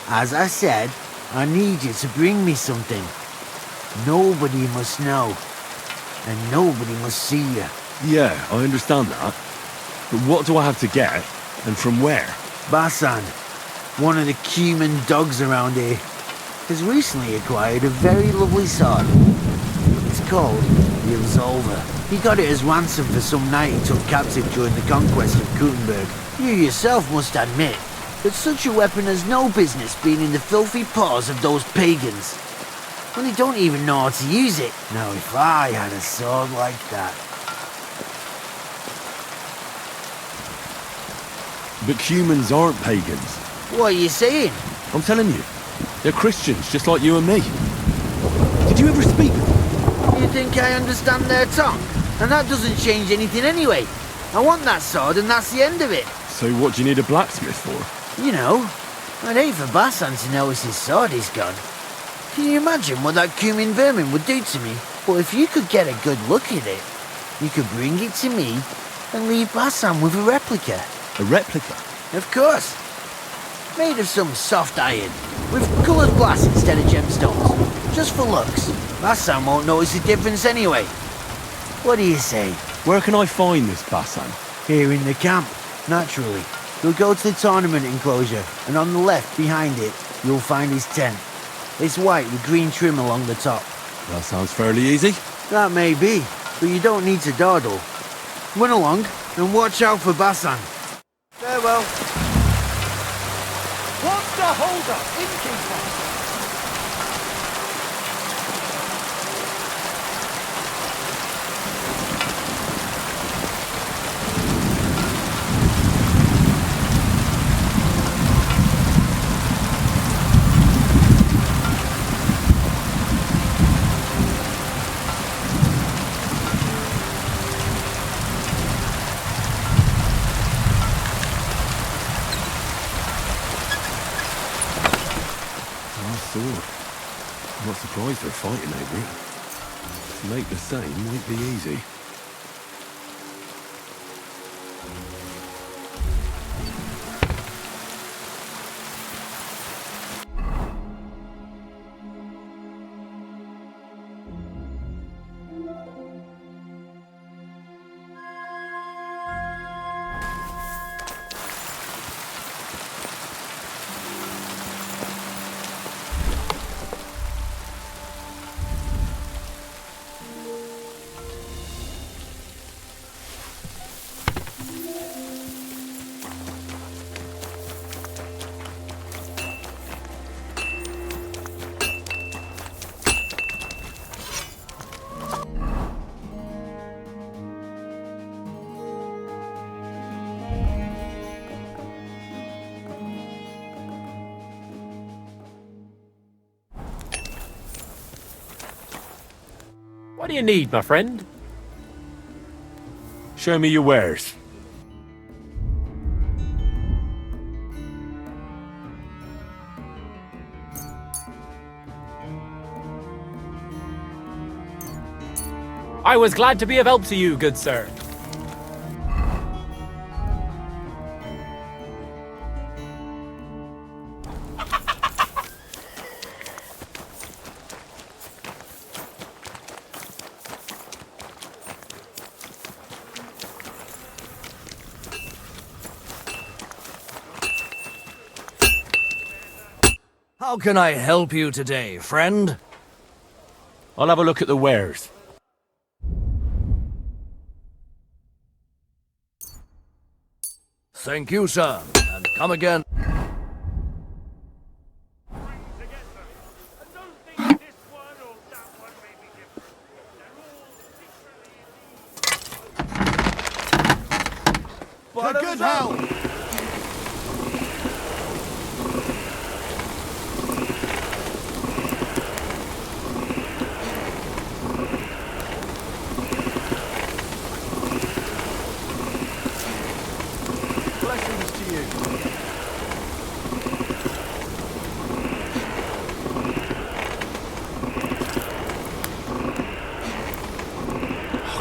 As I said, I need you to bring me something. Nobody must know, and nobody must see you. Yeah, I understand that. But what do I have to get, and from where? Basan, one of the cumin dogs around here, has recently acquired a very lovely sword. It's called the Absolver. He got it as ransom for some knight he took captive during the conquest of Gutenberg. You yourself must admit that such a weapon has no business being in the filthy paws of those pagans. When they don't even know how to use it. Now if I had a sword like that... But humans aren't pagans. What are you saying? I'm telling you. They're Christians, just like you and me. Did you ever speak with them? You think I understand their tongue? And that doesn't change anything anyway. I want that sword and that's the end of it. So what do you need a blacksmith for? You know, I'd hate for Basan to notice his sword is gone. Can you imagine what that cumin vermin would do to me? But if you could get a good look at it, you could bring it to me and leave Basan with a replica. A replica? Of course. Made of some soft iron, with coloured glass instead of gemstones. Just for looks. Basan won't notice the difference anyway. What do you say? Where can I find this Basan? Here in the camp, naturally. You'll go to the tournament enclosure, and on the left, behind it, you'll find his tent. It's white with green trim along the top. That sounds fairly easy. That may be, but you don't need to dawdle. Run along, and watch out for Basan. Farewell. What's the hold-up, innkeeper? I'm not surprised they're fighting over it. To make the same might be easy. What do you need, my friend? Show me your wares. I was glad to be of help to you, good sir. How can I help you today, friend? I'll have a look at the wares. Thank you, sir, and come again. To good health! Blessings to you.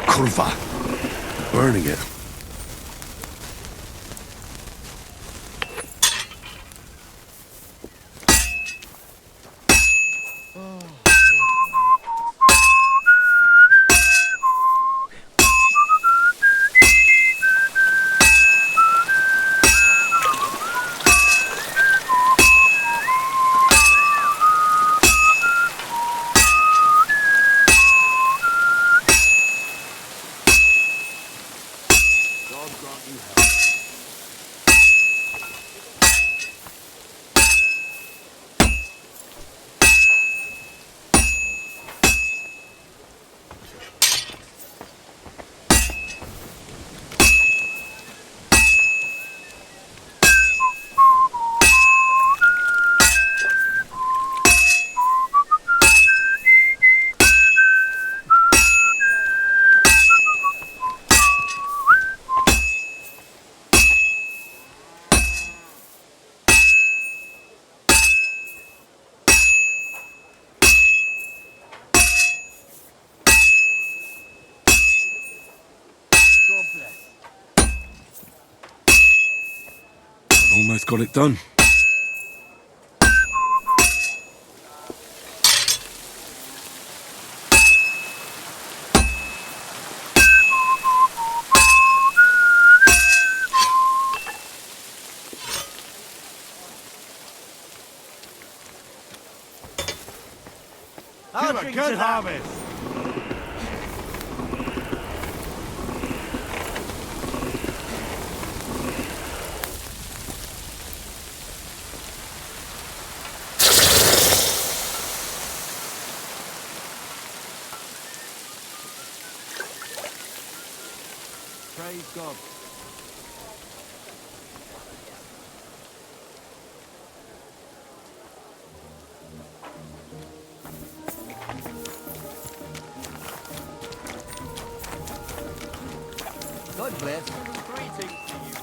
Kurva. Burning it. Almost got it done. Have a good harvest! Praise God. God bless. Greetings to you.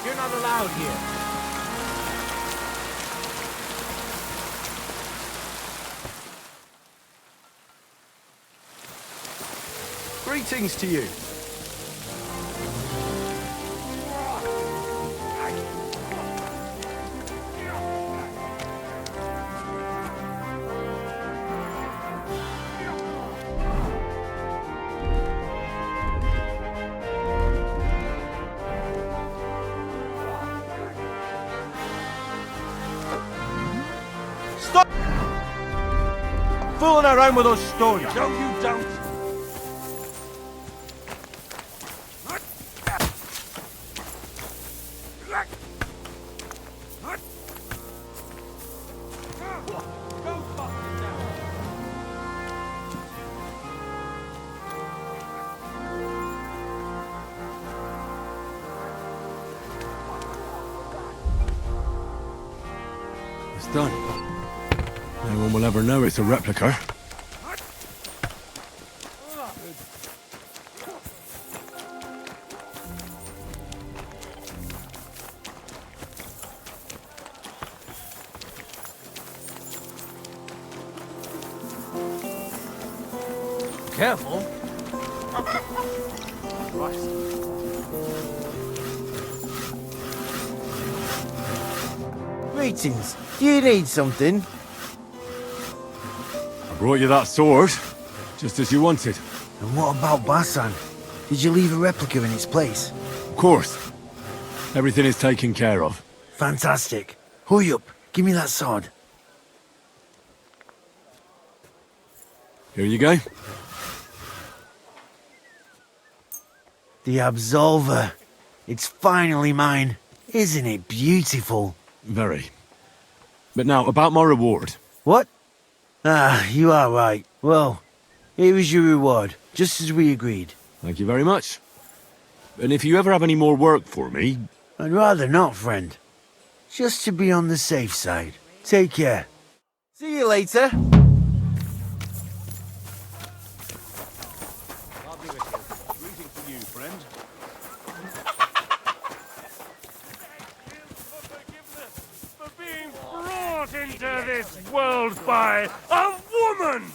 You're not allowed here. Greetings to you. Stop fooling around with those stones. No, you don't. It's done. No one will ever know it's a replica. Careful. Greetings. Do you need something? I brought you that sword, just as you wanted. And what about Basan? Did you leave a replica in its place? Of course. Everything is taken care of. Fantastic. Hurry up. Give me that sword. Here you go. The Absolver. It's finally mine. Isn't it beautiful? Very. But now, about my reward. What? Ah, you are right. Well, here is your reward, just as we agreed. Thank you very much. And if you ever have any more work for me... I'd rather not, friend. Just to be on the safe side. Take care. See you later. Brought into this world by a woman!